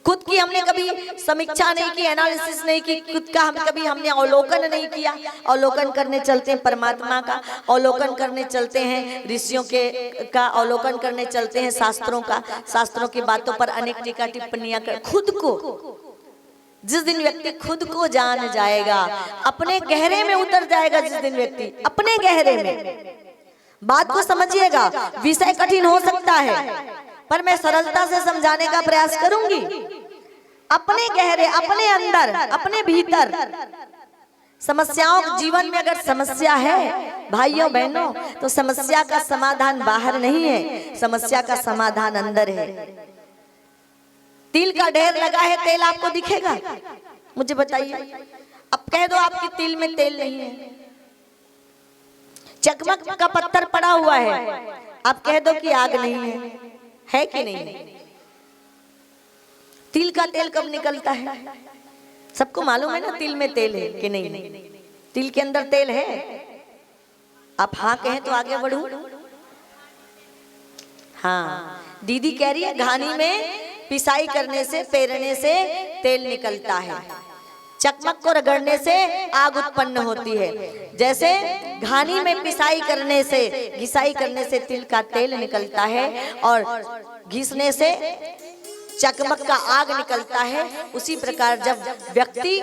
Speaker 2: खुद की हमने कभी समीक्षा नहीं की, एनालिसिस नहीं की, खुद का हमने अवलोकन नहीं किया। अवलोकन करने चलते हैं परमात्मा का, अवलोकन करने चलते हैं ऋषियों के का, अवलोकन करने चलते हैं शास्त्रों का, शास्त्रों की बातों पर अनेक टीका टिप्पणियां कर। खुद को, जिस दिन व्यक्ति खुद को जान जाएगा, अपने गहरे में उतर जाएगा, जिस दिन व्यक्ति अपने गहरे में, बात को समझिएगा, विषय कठिन हो सकता है पर मैं सरलता से समझाने का प्रयास करूंगी। अपने गहरे, अपने अंदर, अपने भीतर समस्याओं, जीवन में अगर समस्या है भाइयों बहनों, तो समस्या का समाधान बाहर नहीं है, समस्या का समाधान अंदर है। तिल का ढेर लगा है, तेल आपको दिखेगा? मुझे बताइए। अब कह दो आपकी तिल में तेल नहीं है। चकमक का पत्थर पड़ा हुआ है, आप कह दो कि आग नहीं है कि नहीं? तिल का तेल कब निकलता है? सबको मालूम है ना तिल में तेल है कि नहीं? तिल के अंदर तेल है? आप हाँ कहें तो आगे बढ़ूं। हाँ, दीदी कह रही है घानी में पिसाई करने से, पेरने से तेल निकलता है, चकमक को रगड़ने से आग उत्पन्न होती है। जैसे घानी में पिसाई करने से, घिसाई करने से तिल का तेल निकलता है और घिसने से चकमक का आग निकलता है। उसी प्रकार जब व्यक्ति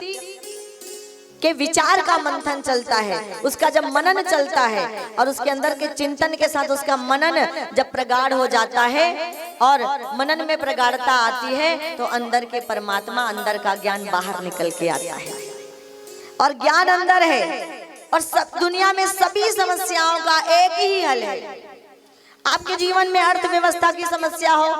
Speaker 2: के विचार का मंथन चलता है, उसका जब मनन चलता है और उसके अंदर के चिंतन के साथ उसका मनन जब प्रगाढ़ हो जाता है और मनन में प्रगाढ़ता आती है, तो अंदर के परमात्मा, अंदर का ज्ञान बाहर निकल के आता है। और ज्ञान अंदर है और सब दुनिया में सभी समस्याओं का एक ही हल है। आपके जीवन में अर्थव्यवस्था की समस्या हो,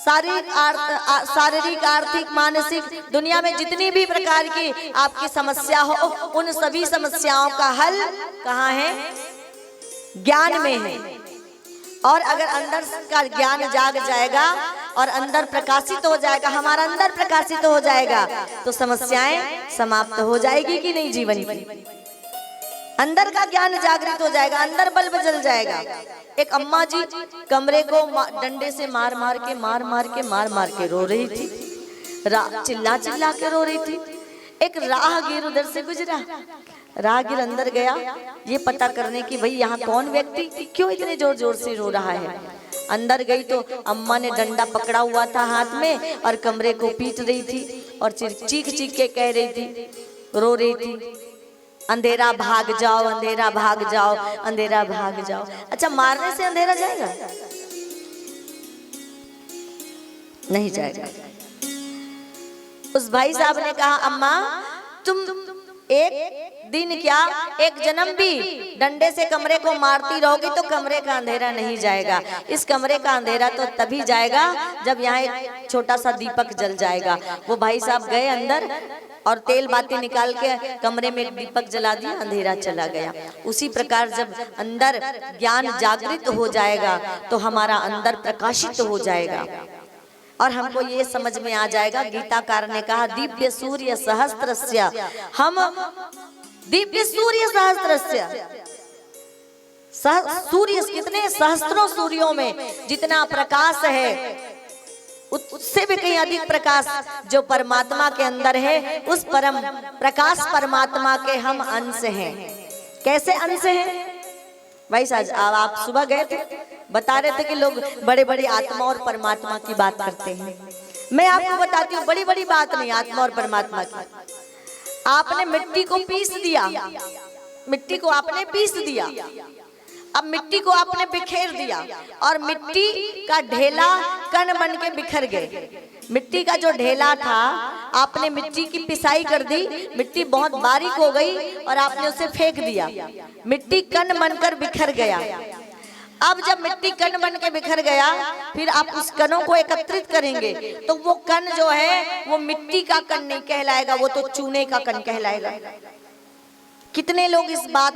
Speaker 2: शारीरिक, आर्थिक, मानसिक, दुनिया में जितनी भी प्रकार की आपकी समस्या हो, उन सभी समस्याओं का हल कहाँ है? ज्ञान में है। और अगर अंदर का ज्ञान जाग जाएगा और अंदर प्रकाशित हो जाएगा, हमारा अंदर प्रकाशित हो जाएगा, तो समस्याएं समाप्त हो जाएगी कि नहीं? जीवन की अंदर का ज्ञान जागृत हो जाएगा, अंदर बल्ब जल जाएगा। एक अम्मा जी कमरे को डंडे से मार मार के रो रही थी, चिल्ला चिल्ला के रो रही थी। एक राहगीर उधर से गुजरा, राहगीर अंदर गया ये पता करने की भाई यहाँ कौन व्यक्ति क्यों इतने जोर जोर से रो रहा है। अंदर गई तो अम्मा ने डंडा पकड़ा हुआ था हाथ में और कमरे को पीट रही थी और चीख चीख के कह रही थी, रो रही थी, अंधेरा भाग जाओ, अंधेरा भाग जाओ, अंधेरा भाग जाओ। अच्छा, मारने से अंधेरा जाएगा? नहीं जाएगा। उस भाई साहब ने कहा, अम्मा तुम एक दिन क्या एक जन्म भी डंडे से कमरे को मारती रहोगी तो कमरे का अंधेरा नहीं जाएगा। इस कमरे का अंधेरा तो तभी जाएगा जब यहाँ एक छोटा सा दीपक जल जाएगा। वो भाई साहब गए अंदर और तेल बाती निकाल के कमरे में दीपक जला दिया, अंधेरा चला गया। उसी प्रकार जब अंदर ज्ञान जागृत हो जाएगा तो हमारा अंदर प्रकाशित हो जाएगा और हमको ये समझ में आ जाएगा। गीताकार ने कहा, दिव्य सूर्य सहस्त्रस्य, हम दिव्य सूर्य सहस्त्रस्य, सूर्य कितने सहस्त्रों सूर्यों में जितना प्रकाश है उससे भी कहीं अधिक प्रकाश जो परमात्मा के अंदर है, उस परम प्रकाश परमात्मा के हम अंश हैं। कैसे अंश हैं भाई साहब? आप सुबह गए थे, बता रहे थे कि लोग बड़े बड़ी आत्मा और परमात्मा की बात करते हैं। मैं आपको बताती हूँ, बड़ी बड़ी बात नहीं आत्मा और परमात्मा की। आपने मिट्टी को पीस दिया, मिट्टी को आपने पीस दिया, अब मिट्टी को आपने बिखेर दिया और मिट्टी का ढेला कण बन के बिखर गए। मिट्टी का जो ढेला था, आपने मिट्टी की पिसाई कर दी, मिट्टी बहुत बारीक हो गई और आपने उसे फेंक दिया, मिट्टी कण बनकर बिखर गया। अब जब मिट्टी कण बन के बिखर गया, फिर आप उस कणों को एकत्रित करेंगे तो वो कण जो है वो मिट्टी का कण नहीं कहलाएगा, वो तो चूने का कण कहलाएगा। कितने लोग इस बात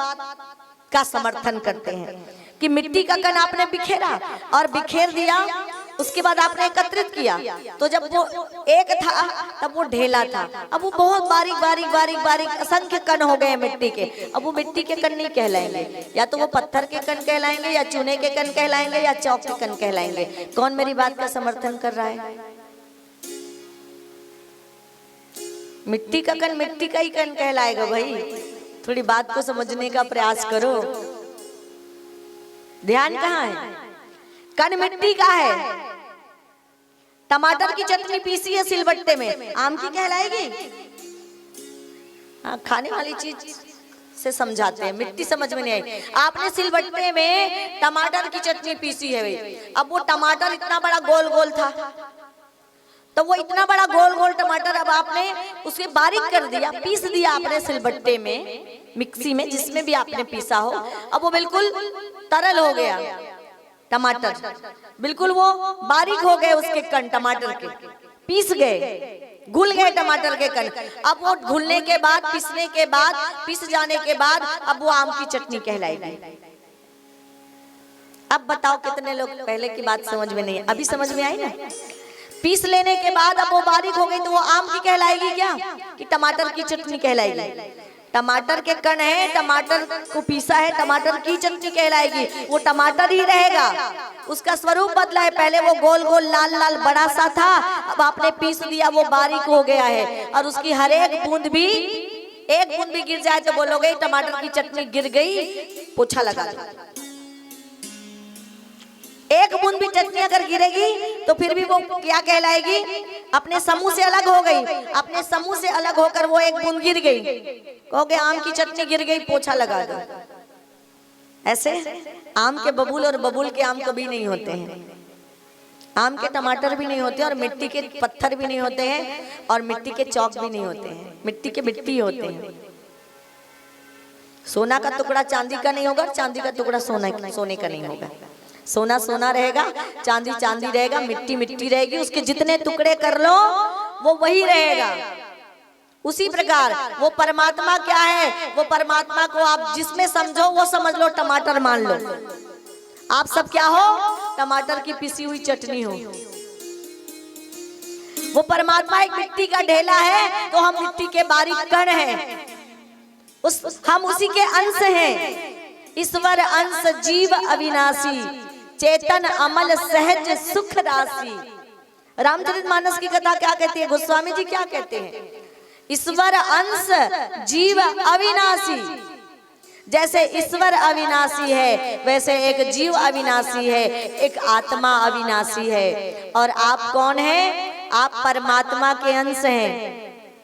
Speaker 2: का समर्थन करते हैं कि मिट्टी का कण आपने बिखेरा और बिखेर दिया उसके बाद आपने एकत्रित किया, तो जब वो एक था तब वो ढेला था, अब वो बहुत बारीक बारीक बारीक बारीक असंख्य कण हो गए मिट्टी के। अब वो मिट्टी के कण नहीं कहलाएंगे, या तो वो पत्थर के कण कहलाएंगे, या चूने के कण कहलाएंगे, या चौक के कण कहलाएंगे। कौन मेरी बात का समर्थन कर रहा है? मिट्टी का कण मिट्टी का ही कण कहलाएगा भाई। थोड़ी बात को समझने का प्रयास करो। ध्यान कहाँ है? कण मिट्टी का है। टमाटर की चटनी पीसी है सिलबट्टे में, आम की कहलाएगी? हाँ, खाने वाली चीज से समझाते हैं, मिट्टी समझ में नहीं आई। आपने सिलबट्टे में टमाटर की चटनी पीसी है भाई। अब वो टमाटर इतना बड़ा गोल गोल था, तो वो इतना बड़ा गोल गोल टमाटर अब आपने उसे बारीक कर दिया, पीस दिया आपने सिलबट्टे में, मिक्सी में, जिसमें भी आपने पीसा हो। अब वो बिल्कुल तरल हो गया टमाटर, बिल्कुल वो बारीक हो गए उसके कण टमाटर के, पीस गए, घुल गए टमाटर के कण। अब वो घुलने के बाद, पीसने के बाद, पीस जाने के बाद अब वो आम की चटनी कहलाएगी। अब बताओ कितने लोग पहले की बात समझ में नहीं है? अभी समझ में आई ना? पीस लेने के बाद अब वो बारीक हो गई, तो वो आम की कहलाएगी क्या कि टमाटर की चटनी कहलाएगी? टमाटर के कण है, टमाटर को पीसा है, टमाटर की चटनी कहलाएगी। वो टमाटर ही रहेगा, उसका स्वरूप बदला है। पहले वो गोल गोल लाल लाल बड़ा सा था, अब आपने पीस दिया, वो बारीक हो गया है। और उसकी हर एक बूंद भी, एक बूंद भी गिर जाए तो बोलोगे टमाटर की चटनी गिर गई, पोछा लगा दो। एक बूंद भी चटनी अगर गिरेगी तो फिर भी वो क्या कहलाएगी? अपने समूह से अलग हो गई। अपने समूह से अलग होकर वो एक बूंद गिर गई, कहोगे आम की चटनी गिर गई, पोछा लगा दो। ऐसे आम के बबूल और बबूल के आम कभी नहीं होते हैं। आम के टमाटर भी नहीं होते, और मिट्टी के पत्थर भी नहीं होते हैं, और मिट्टी के चौक भी नहीं होते हैं। मिट्टी के मिट्टी होते हैं। सोना का टुकड़ा चांदी का नहीं होगा, चांदी का टुकड़ा सोने का नहीं होगा। सोना सोना रहेगा, चांदी चांदी रहेगा, मिट्टी मिट्टी रहेगी। उसके जितने टुकड़े कर लो वो वही रहेगा। उसी प्रकार वो परमात्मा क्या है? वो परमात्मा को आप जिसमें समझो वो समझ लो, टमाटर मान लो। आप सब क्या हो? टमाटर की पिसी हुई चटनी हो। वो परमात्मा एक मिट्टी का ढेला है, तो हम मिट्टी के बारीक कण हैं, हम उसी के अंश हैं। ईश्वर अंश जीव अविनाशी, चेतन अमल सहज सुख राशि। रामचरितमानस की कथा क्या कहती है? गोस्वामी जी क्या कहते हैं? ईश्वर अंश जीव अविनाशी। जैसे ईश्वर अविनाशी है, वैसे एक जीव अविनाशी है, एक आत्मा अविनाशी है। और आप कौन हैं? आप परमात्मा के अंश हैं।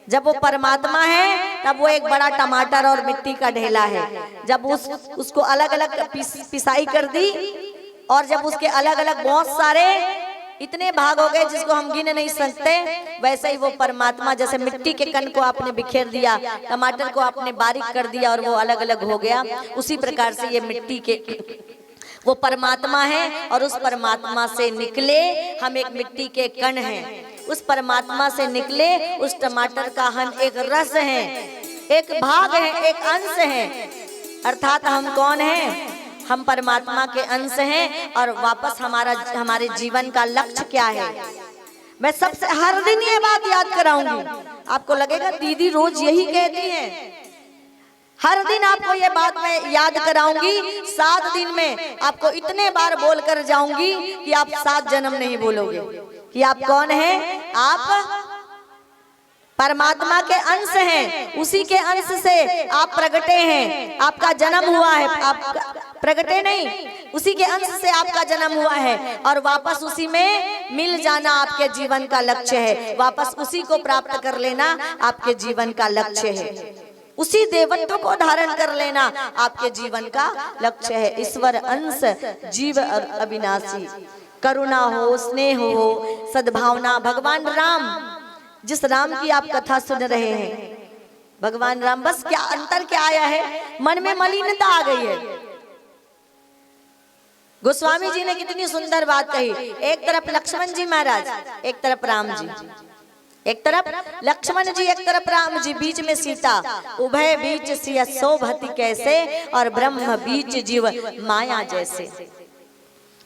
Speaker 2: जब वो परमात्मा है तब वो एक बड़ा टमाटर और मिट्टी का ढेला है। जब उसको अलग अलग पिसाई कर दी, और जब उसके अलग अलग बहुत सारे इतने भाग हो गए जिसको हम गिन नहीं सकते, वैसे ही वो परमात्मा, जैसे मिट्टी के कण को आपने बिखेर दिया, टमाटर को आपने बारीक कर दिया और वो अलग अलग हो गया, उसी प्रकार से ये मिट्टी के वो परमात्मा है। और उस परमात्मा से निकले हम एक मिट्टी के कण हैं। उस परमात्मा से निकले उस टमाटर का हम एक रस हैं, एक भाग है, एक अंश है। अर्थात हम कौन हैं? हम परमात्मा के अंश हैं। और वापस हमारे जीवन का लक्ष्य क्या है? मैं सबसे हर दिन ये बात याद कराऊंगी। आपको लगेगा दीदी रोज यही कहती हैं। हर दिन आपको ये बात मैं याद कराऊंगी। 7 दिन में आपको इतने बार बोल कर जाऊंगी कि आप 7 जन्म नहीं बोलोगे कि आप कौन हैं। आप परमात्मा के अंश हैं, उसी के अंश से आप प्रगटे हैं। आपका जन्म हुआ है, आप प्रगटे नहीं, उसी के अंश से आपका जन्म हुआ है। और वापस उसी में मिल जाना आपके जीवन का लक्ष्य है। वापस उसी को प्राप्त कर लेना आपके जीवन का लक्ष्य है। उसी देवत्व को धारण कर लेना आपके जीवन का लक्ष्य है। ईश्वर अंश जीव अविनाशी, करुणा हो, स्नेह हो, सद्भावना। भगवान राम, जिस राम की आप कथा सुन रहे हैं, भगवान राम, बस क्या अंतर क्या आया है? मन में मलिनता आ गई है। गोस्वामी जी ने कितनी सुंदर बात कही। एक तरफ लक्ष्मण जी महाराज, एक तरफ राम जी, एक तरफ लक्ष्मण जी, एक तरफ राम जी, बीच में सीता। उभय बीच सिया शोभति कैसे, और ब्रह्म बीच जीव माया जैसे।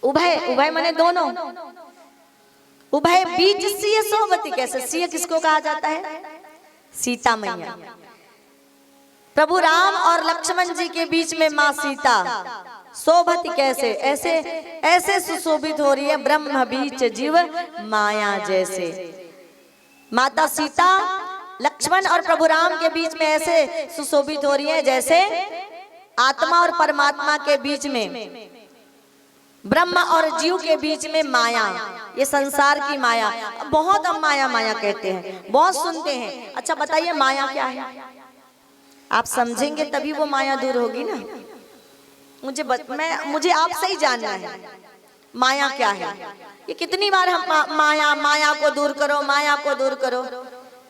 Speaker 2: उभय, उभय माने दोनों। उभय बीच सिय सोवती कैसे, सिय किसको कहा जाता है? सीता मैया। प्रभु राम और लक्ष्मण जी के बीच में माँ सीता शोभती कैसे, ऐसे ऐसे सुशोभित हो रही है, ब्रह्म बीच जीव माया जैसे। माता सीता लक्ष्मण और प्रभु राम के बीच में ऐसे सुशोभित हो रही है जैसे आत्मा और परमात्मा के बीच में, ब्रह्म और जीव के बीच में माया, ये संसार की माया। बहुत हम माया माया कहते हैं, बहुत सुनते हैं। अच्छा बताइए माया क्या है? आप समझेंगे तभी वो माया दूर होगी ना। मुझे आपसे ही जानना है माया क्या है। ये कितनी बार हम माया माया को दूर करो, माया को दूर करो।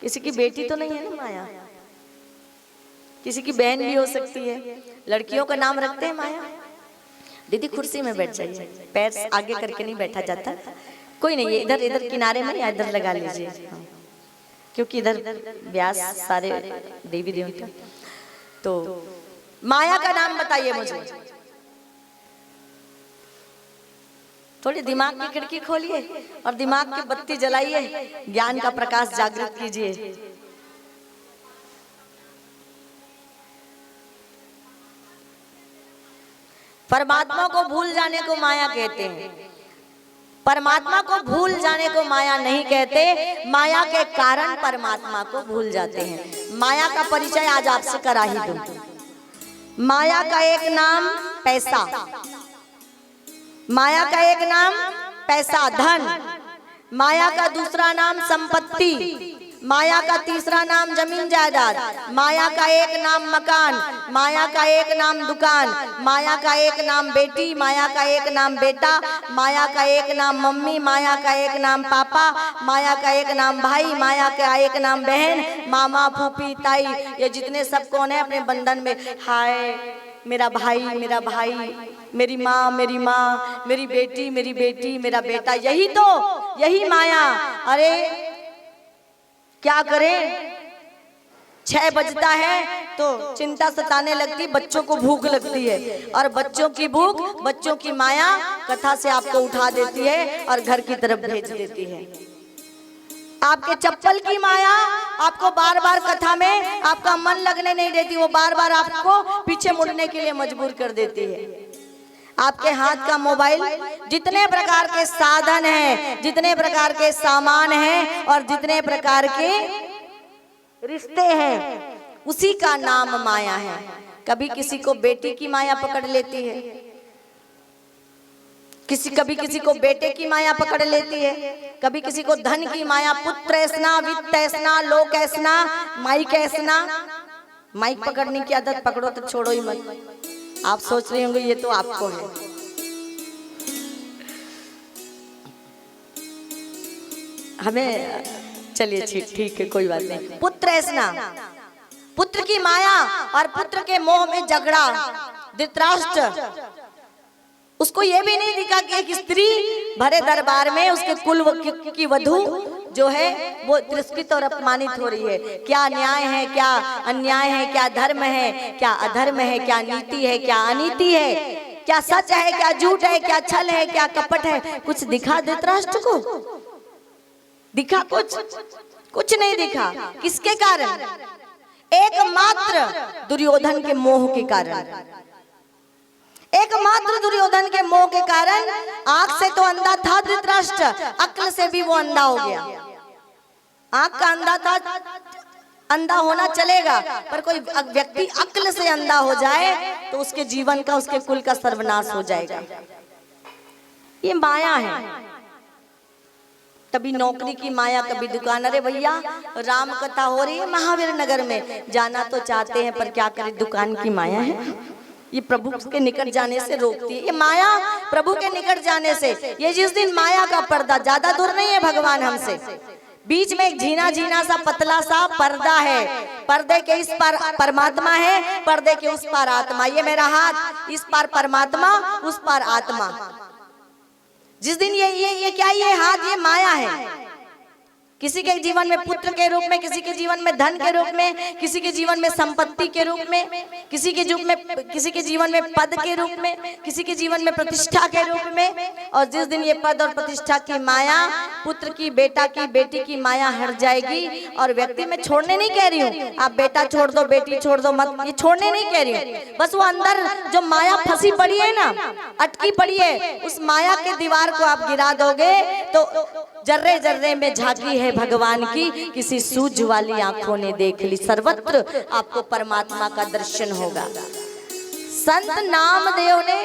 Speaker 2: किसी की बेटी तो नहीं है ना माया, किसी की बहन भी हो सकती है। लड़कियों का नाम रखते हैं माया। दीदी कुर्सी में बैठ जाइए, पैर आगे करके नहीं बैठा जाता। कोई नहीं, इधर इधर किनारे में या इधर लगा लीजिए, क्योंकि इधर व्यास सारे देवी देवता। तो माया का नाम बताइए मुझे। थोड़ी दिमाग की खिड़की खोलिए और दिमाग की बत्ती जलाइए, ज्ञान का प्रकाश जागृत कीजिए। परमात्मा को भूल जाने को माया कहते हैं। परमात्मा को भूल जाने को माया नहीं कहते, माया के कारण परमात्मा को भूल जाते हैं। माया का परिचय आज आपसे करा ही दूं। माया का एक नाम पैसा, माया का एक नाम पैसा धन, माया का दूसरा नाम संपत्ति, माया का तीसरा नाम जमीन जायदाद, माया का एक नाम मकान, माया का एक नाम दुकान, माया का एक नाम बेटी, माया का एक नाम बेटा, माया का एक नाम मम्मी, माया का एक नाम पापा, माया का एक नाम भाई, माया का एक नाम बहन, मामा फूफी ताई। ये जितने सब कौन है अपने बंधन में, हाय मेरा भाई, मेरा भाई, मेरी माँ, मेरी माँ, मेरी बेटी, मेरी बेटी, मेरा बेटा, यही माया। अरे क्या करें, 6 बजता है तो चिंता सताने लगती, बच्चों को भूख लगती है, और बच्चों की भूख, बच्चों की माया कथा से आपको उठा देती है और घर की तरफ भेज देती है। आपके चप्पल की माया आपको बार बार कथा में आपका मन लगने नहीं देती, वो बार बार आपको पीछे मुड़ने के लिए मजबूर कर देती है। आपके हाथ का मोबाइल, जितने प्रकार के साधन हैं, जितने प्रकार के सामान हैं और जितने प्रकार के रिश्ते हैं, उसी का नाम माया है। कभी किसी को बेटी की माया पकड़ लेती है, कभी किसी को बेटे की माया पकड़ लेती है, कभी किसी को धन की माया, पुत्र ऐसना, वित्त ऐसना, लोक ऐसना, माइक ऐसना। माइक पकड़ने की आदत पकड़ो तो छोड़ो ही मत। आप सोच रहे होंगे ये तो आपको है। हमें चलिए ठीक है, कोई बात नहीं। पुत्र ऐसना, पुत्र की माया और पुत्र के मोह में झगड़ा। धृतराष्ट्र, उसको ये भी नहीं दिखा कि एक स्त्री भरे दरबार में उसके कुल की वधू जो है वो तिरस्कृत और अपमानित हो रही है। क्या न्याय है, क्या अन्याय है, क्या धर्म है, क्या अधर्म है, क्या नीति है, क्या अनीति है, क्या सच है, क्या झूठ है, क्या छल है, क्या कपट है। कुछ दिखा धृतराष्ट्र को? दिखा कुछ नहीं दिखा। किसके कारण? एकमात्र दुर्योधन के मोह के कारण। एकमात्र दुर्योधन के मोह के कारण। आंख से तो अंधा था धृतराष्ट्र, अक्ल से भी वो अंधा हो गया। आंख का अंधा था, अंधा होना चलेगा, पर कोई व्यक्ति अक्ल से अंधा हो जाए तो उसके जीवन का, उसके कुल का सर्वनाश हो जाएगा। ये माया है। कभी नौकरी की माया, कभी दुकान। अरे भैया राम कथा हो रही है महावीर नगर में, जाना तो चाहते हैं पर क्या करें, दुकान की माया है। ये प्रभु के निकट जाने से रोकती है। ये माया प्रभु के निकट जाने से, ये जिस दिन माया का पर्दा, ज्यादा दूर नहीं है भगवान हमसे, बीच में एक झीना झीना सा पतला सा पर्दा है। पर्दे के इस पार परमात्मा है, पर्दे के उस पार आत्मा। ये मेरा हाथ, इस पार परमात्मा, उस पार आत्मा। जिस दिन ये क्या, ये हाथ, ये माया है। किसी के जीवन में पुत्र के रूप में, किसी के जीवन में धन के रूप में, किसी के जीवन में संपत्ति के रूप में, किसी के जीवन में पद के रूप में, किसी के जीवन में प्रतिष्ठा के रूप में। और जिस दिन ये पद और प्रतिष्ठा की माया पुत्र की, बेटा की, बेटी की माया हट जाएगी। और व्यक्ति मैं छोड़ने नहीं कह रही हूँ, आप बेटा छोड़ दो, बेटी छोड़ दो, मत, ये छोड़ने नहीं कह रही हूँ। बस वो अंदर जो माया फंसी पड़ी है ना, अटकी पड़ी है, उस माया के दीवार को आप गिरा दोगे तो जर्रे जर्रे में झांकी है भगवान की, किसी सूझ वाली आंखों ने देख ली। सर्वत्र आपको परमात्मा का दर्शन होगा। संत नामदेव ने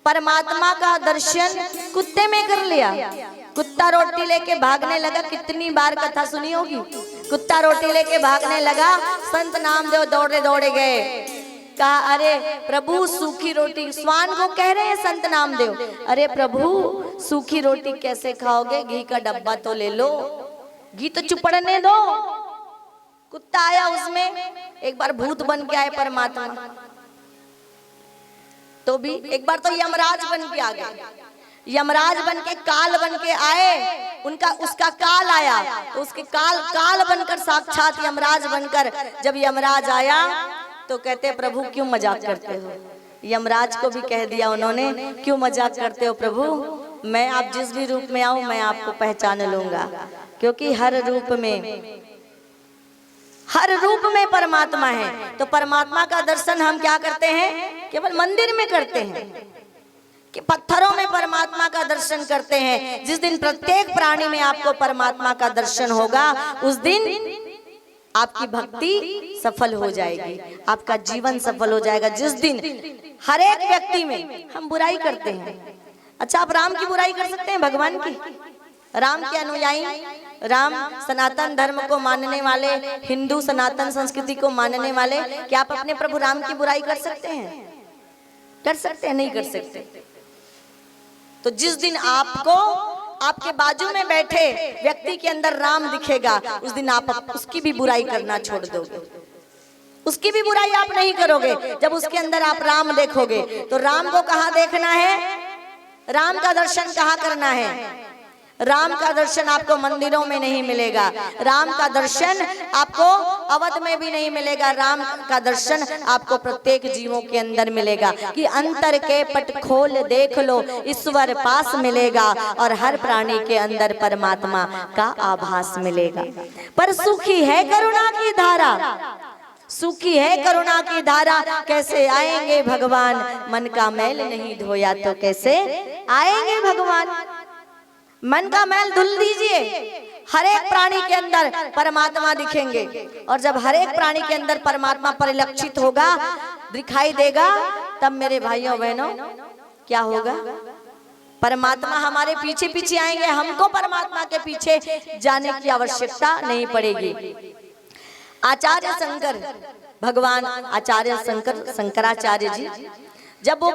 Speaker 2: परमात्मा का दर्शन कुत्ते में कर लिया। कुत्ता रोटी लेके भागने लगा, कितनी बार कथा सुनी होगी। कुत्ता रोटी लेके भागने लगा, संत नामदेव दौड़े दौड़े गए, कहा अरे प्रभु सूखी रोटी, श्वान को कह रहे हैं संत नामदेव, अरे प्रभु सूखी रोटी कैसे खाओगे, घी का डब्बा तो ले लो, घी तो चुपड़ने दो। कुत्ता आया, उसमें एक बार भूत बन के आए परमात्मा, तो भी एक बार तो यमराज बन के आ गए। यमराज बन के, काल बन के आए, उनका उसका काल आया तो उसके काल बनकर साक्षात यमराज बनकर जब यमराज आया तो कहते प्रभु क्यों मजाक करते हो। यमराज को भी कह दिया उन्होंने, क्यों मजाक करते हो प्रभु, मैं आप जिस भी रूप में आऊं मैं आपको पहचान लूंगा, क्योंकि हर रूप में परमात्मा है। तो परमात्मा का दर्शन हम क्या करते हैं, केवल मंदिर में करते हैं कि पत्थरों में परमात्मा का दर्शन करते हैं। जिस दिन प्रत्येक प्राणी में आपको परमात्मा का दर्शन होगा, उस दिन आपकी भक्ति सफल हो जाएगी, आपका जीवन सफल हो जाएगा। जिस दिन हर एक व्यक्ति में हम बुराई करते हैं, अच्छा आप राम की बुराई कर सकते हैं, भगवान की, राम के अनुयायी, राम सनातन धर्म को मानने वाले, हिंदू सनातन संस्कृति को मानने वाले, क्या आप अपने प्रभु राम की बुराई कर सकते हैं? कर सकते हैं? नहीं कर सकते। तो जिस दिन आपको आपके बाजू में बैठे व्यक्ति के अंदर राम दिखेगा, उस दिन आप उसकी भी बुराई करना छोड़ दोगे, उसकी भी बुराई आप नहीं करोगे। जब उसके अंदर आप राम देखोगे तो राम को कहाँ देखना है, राम का दर्शन कहाँ करना है? राम का दर्शन आपको मंदिरों में नहीं मिलेगा, राम का दर्शन आपको अवध में भी नहीं मिलेगा, राम का दर्शन आपको प्रत्येक जीवों के अंदर मिलेगा कि अंतर के पट खोल देख लो, ईश्वर पास मिलेगा और हर प्राणी के अंदर परमात्मा का आभास मिलेगा। पर सूखी है करुणा की धारा, सूखी है करुणा की धारा, कैसे आएंगे भगवान, मन का मैल नहीं धोया तो कैसे आएंगे भगवान। मन का मैल धुल दीजिए, हर एक प्राणी के अंदर परमात्मा दिखेंगे, और जब हर एक प्राणी के अंदर परमात्मा परिलक्षित होगा, दिखाई देगा, तब मेरे भाइयों बहनों क्या होगा, परमात्मा हमारे पीछे पीछे आएंगे, हमको परमात्मा के पीछे जाने की आवश्यकता नहीं पड़ेगी। आचार्य शंकर, भगवान आचार्य शंकराचार्य जी जब वो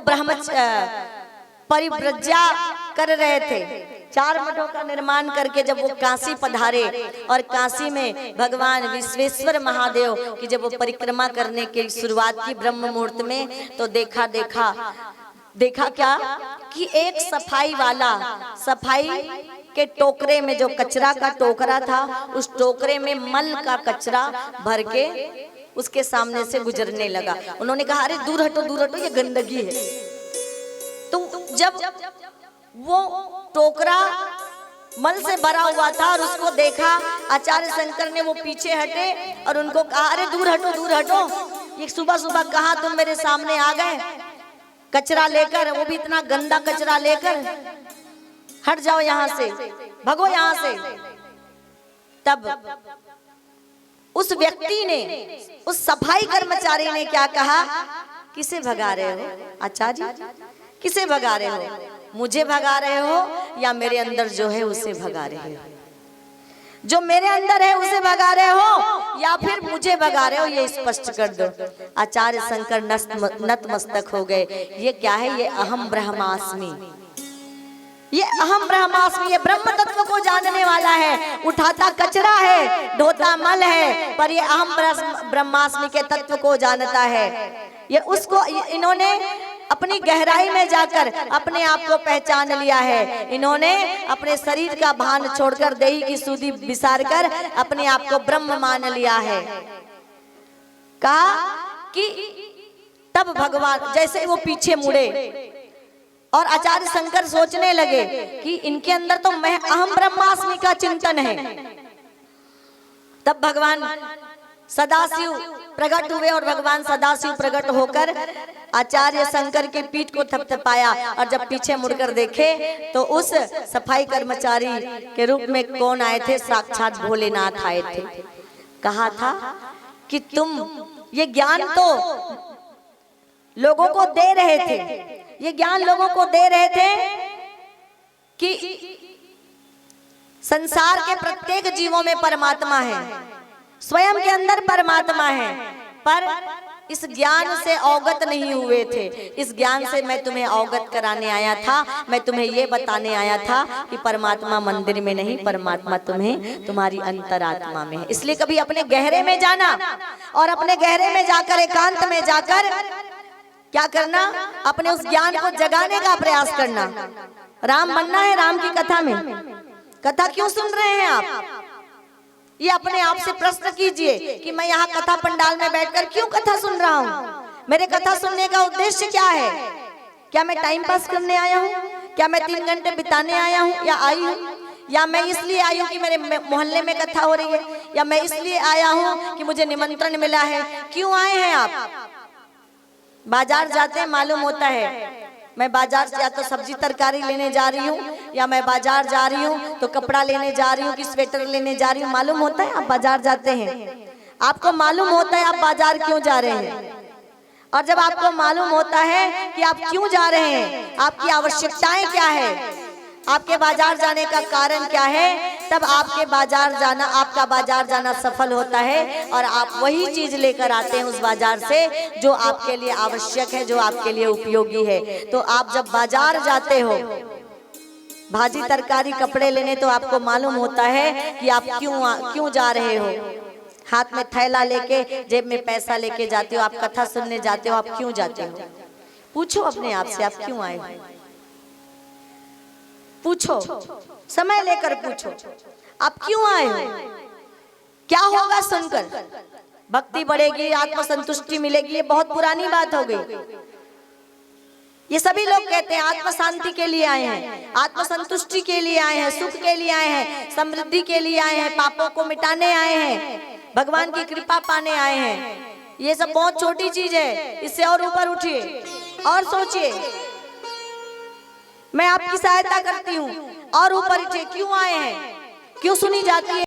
Speaker 2: परिव्रज्या कर रहे थे, 4 मठों का निर्माण करके जब वो काशी पधारे, और काशी में भगवान विश्वेश्वर महादेव की जब वो परिक्रमा करने की शुरुआत की ब्रह्म मुहूर्त में, तो देखा क्या कि एक सफाई वाला सफाई के टोकरे में, जो कचरा का टोकरा था, उस टोकरे में मल का कचरा भर के उसके सामने से गुजरने लगा। उन्होंने कहा अरे दूर हटो, ये गंदगी है। तो जब वो टोकरा मल से भरा हुआ था और उसको देखा, आचार्य शंकर ने वो पीछे हटे और उनको कहा अरे दूर हटो, ये सुबह सुबह कहाँ तुम मेरे सामने आ गए कचरा लेकर, वो भी इतना गंदा कचरा लेकर, हट जाओ यहाँ से, भगो यहाँ से। तब उस व्यक्ति ने, उस सफाई कर्मचारी ने क्या कहा, किसे भगा रहे हो आचार्य, किसे भगा रहे हो, मुझे भगा रहे हो या मेरे अंदर जो है उसे भगा रहे हो, जो मेरे अंदर है उसे भगा रहे हो या फिर मुझे भगा रहे हो, ये स्पष्ट कर दो। आचार्य शंकर नतमस्तक हो गए। ये क्या है, ये अहम ब्रह्मास्मि, ये अहम ब्रह्मास्मि, ये ब्रह्म तत्व को जानने वाला है, उठाता कचरा है, ढोता मल है, पर ये अहम ब्रह्मास्मि के तत्व को जानता है। ये उसको इन्होंने अपनी गहराई में जाकर अपने आप को पहचान लिया है। इन्होंने अपने शरीर का भान छोड़कर देही की सूदी बिसार कर अपने आप को ब्रह्म मान लिया है। कहा कि तब भगवान जैसे वो पीछे मुड़े, और आचार्य शंकर सोचने लगे कि इनके अंदर तो मैं अहम ब्रह्मास्मि का चिंतन है। तब भगवान सदाशिव प्रकट हुए और भगवान सदाशिव प्रकट होकर आचार्य शंकर की पीठ को थपथपाया और जब पीछे मुड़कर देखे तो उस सफाई कर्मचारी के रूप में कौन आए थे? साक्षात भोलेनाथ आए थे। कहा था कि तुम ये ज्ञान तो लोगों को दे रहे थे, ये ज्ञान लोगों को दे रहे थे कि संसार के प्रत्येक जीवों में परमात्मा है, स्वयं के अंदर परमात्मा है, पर इस ज्ञान से अवगत नहीं हुए थे। इस ज्ञान से मैं तुम्हें अवगत कराने आया था, मैं तुम्हें ये बताने आया था कि परमात्मा मंदिर में नहीं, परमात्मा तुम्हें तुम्हारी अंतरात्मा में है। इसलिए कभी अपने गहरे में जाना और अपने गहरे में जाकर एकांत में जाकर क्या करना? अपने उस ज्ञान को जगाने का प्रयास करना। राम बनना है राम की कथा में। कथा क्यों सुन रहे हैं आप? ये अपने आप से प्रश्न कीजिए कि मैं यहाँ कथा पंडाल में बैठकर क्यों कथा सुन रहा हूँ? मेरे कथा सुनने का उद्देश्य क्या है? क्या मैं टाइम पास करने आया हूँ? क्या मैं 3 घंटे बिताने आया हूँ या आई हूँ? या मैं इसलिए आई हूँ कि मेरे मोहल्ले में कथा हो रही है? या मैं इसलिए आया हूँ कि मुझे निमंत्रण मिला है? क्यों आए हैं आप? बाजार जाते हैं, मालूम होता है मैं बाजार से या तो सब्जी तरकारी लेने जा रही हूँ, या मैं बाजार जा रही हूँ तो कपड़ा लेने जा रही हूँ कि स्वेटर लेने जा रही हूँ। मालूम होता है आप बाजार जाते हैं, आपको मालूम होता है आप बाजार क्यों जा रहे हैं। और जब आपको मालूम होता है कि आप क्यों जा रहे हैं, आपकी आवश्यकताएं क्या है, आपके बाजार जाने का कारण क्या है, तब आपका बाजार जाना सफल होता है और आप वही चीज लेकर आते हैं उस बाजार से जो आपके लिए आवश्यक है, जो आपके लिए उपयोगी है। तो आप जब बाजार जाते हो भाजी तरकारी कपड़े लेने, तो आपको मालूम होता है कि आप क्यों जा रहे हो। हाथ में थैला लेके, जेब में पैसा लेके जाते हो, आप कथा सुनने जाते हो, आप क्यों जाते हो? पूछो अपने आप से, आप क्यों आए हो? पूछो, समय लेकर पूछो, आप क्यों आए हो? क्या होगा सुनकर? भक्ति बढ़ेगी, आत्मसंतुष्टि मिलेगी, ये बहुत पुरानी बात हो गई। ये सभी लोग कहते हैं आत्म शांति के लिए आए हैं, आत्मसंतुष्टि के लिए आए हैं, सुख के लिए आए हैं, समृद्धि के लिए आए हैं, पापों को मिटाने आए हैं, भगवान की कृपा पाने आए हैं। ये सब बहुत छोटी चीज है, इससे और ऊपर उठिए और सोचिए। मैं आपकी सहायता करती हूँ और ऊपर उठिए। क्यों आए हैं? क्यों सुनी जाती है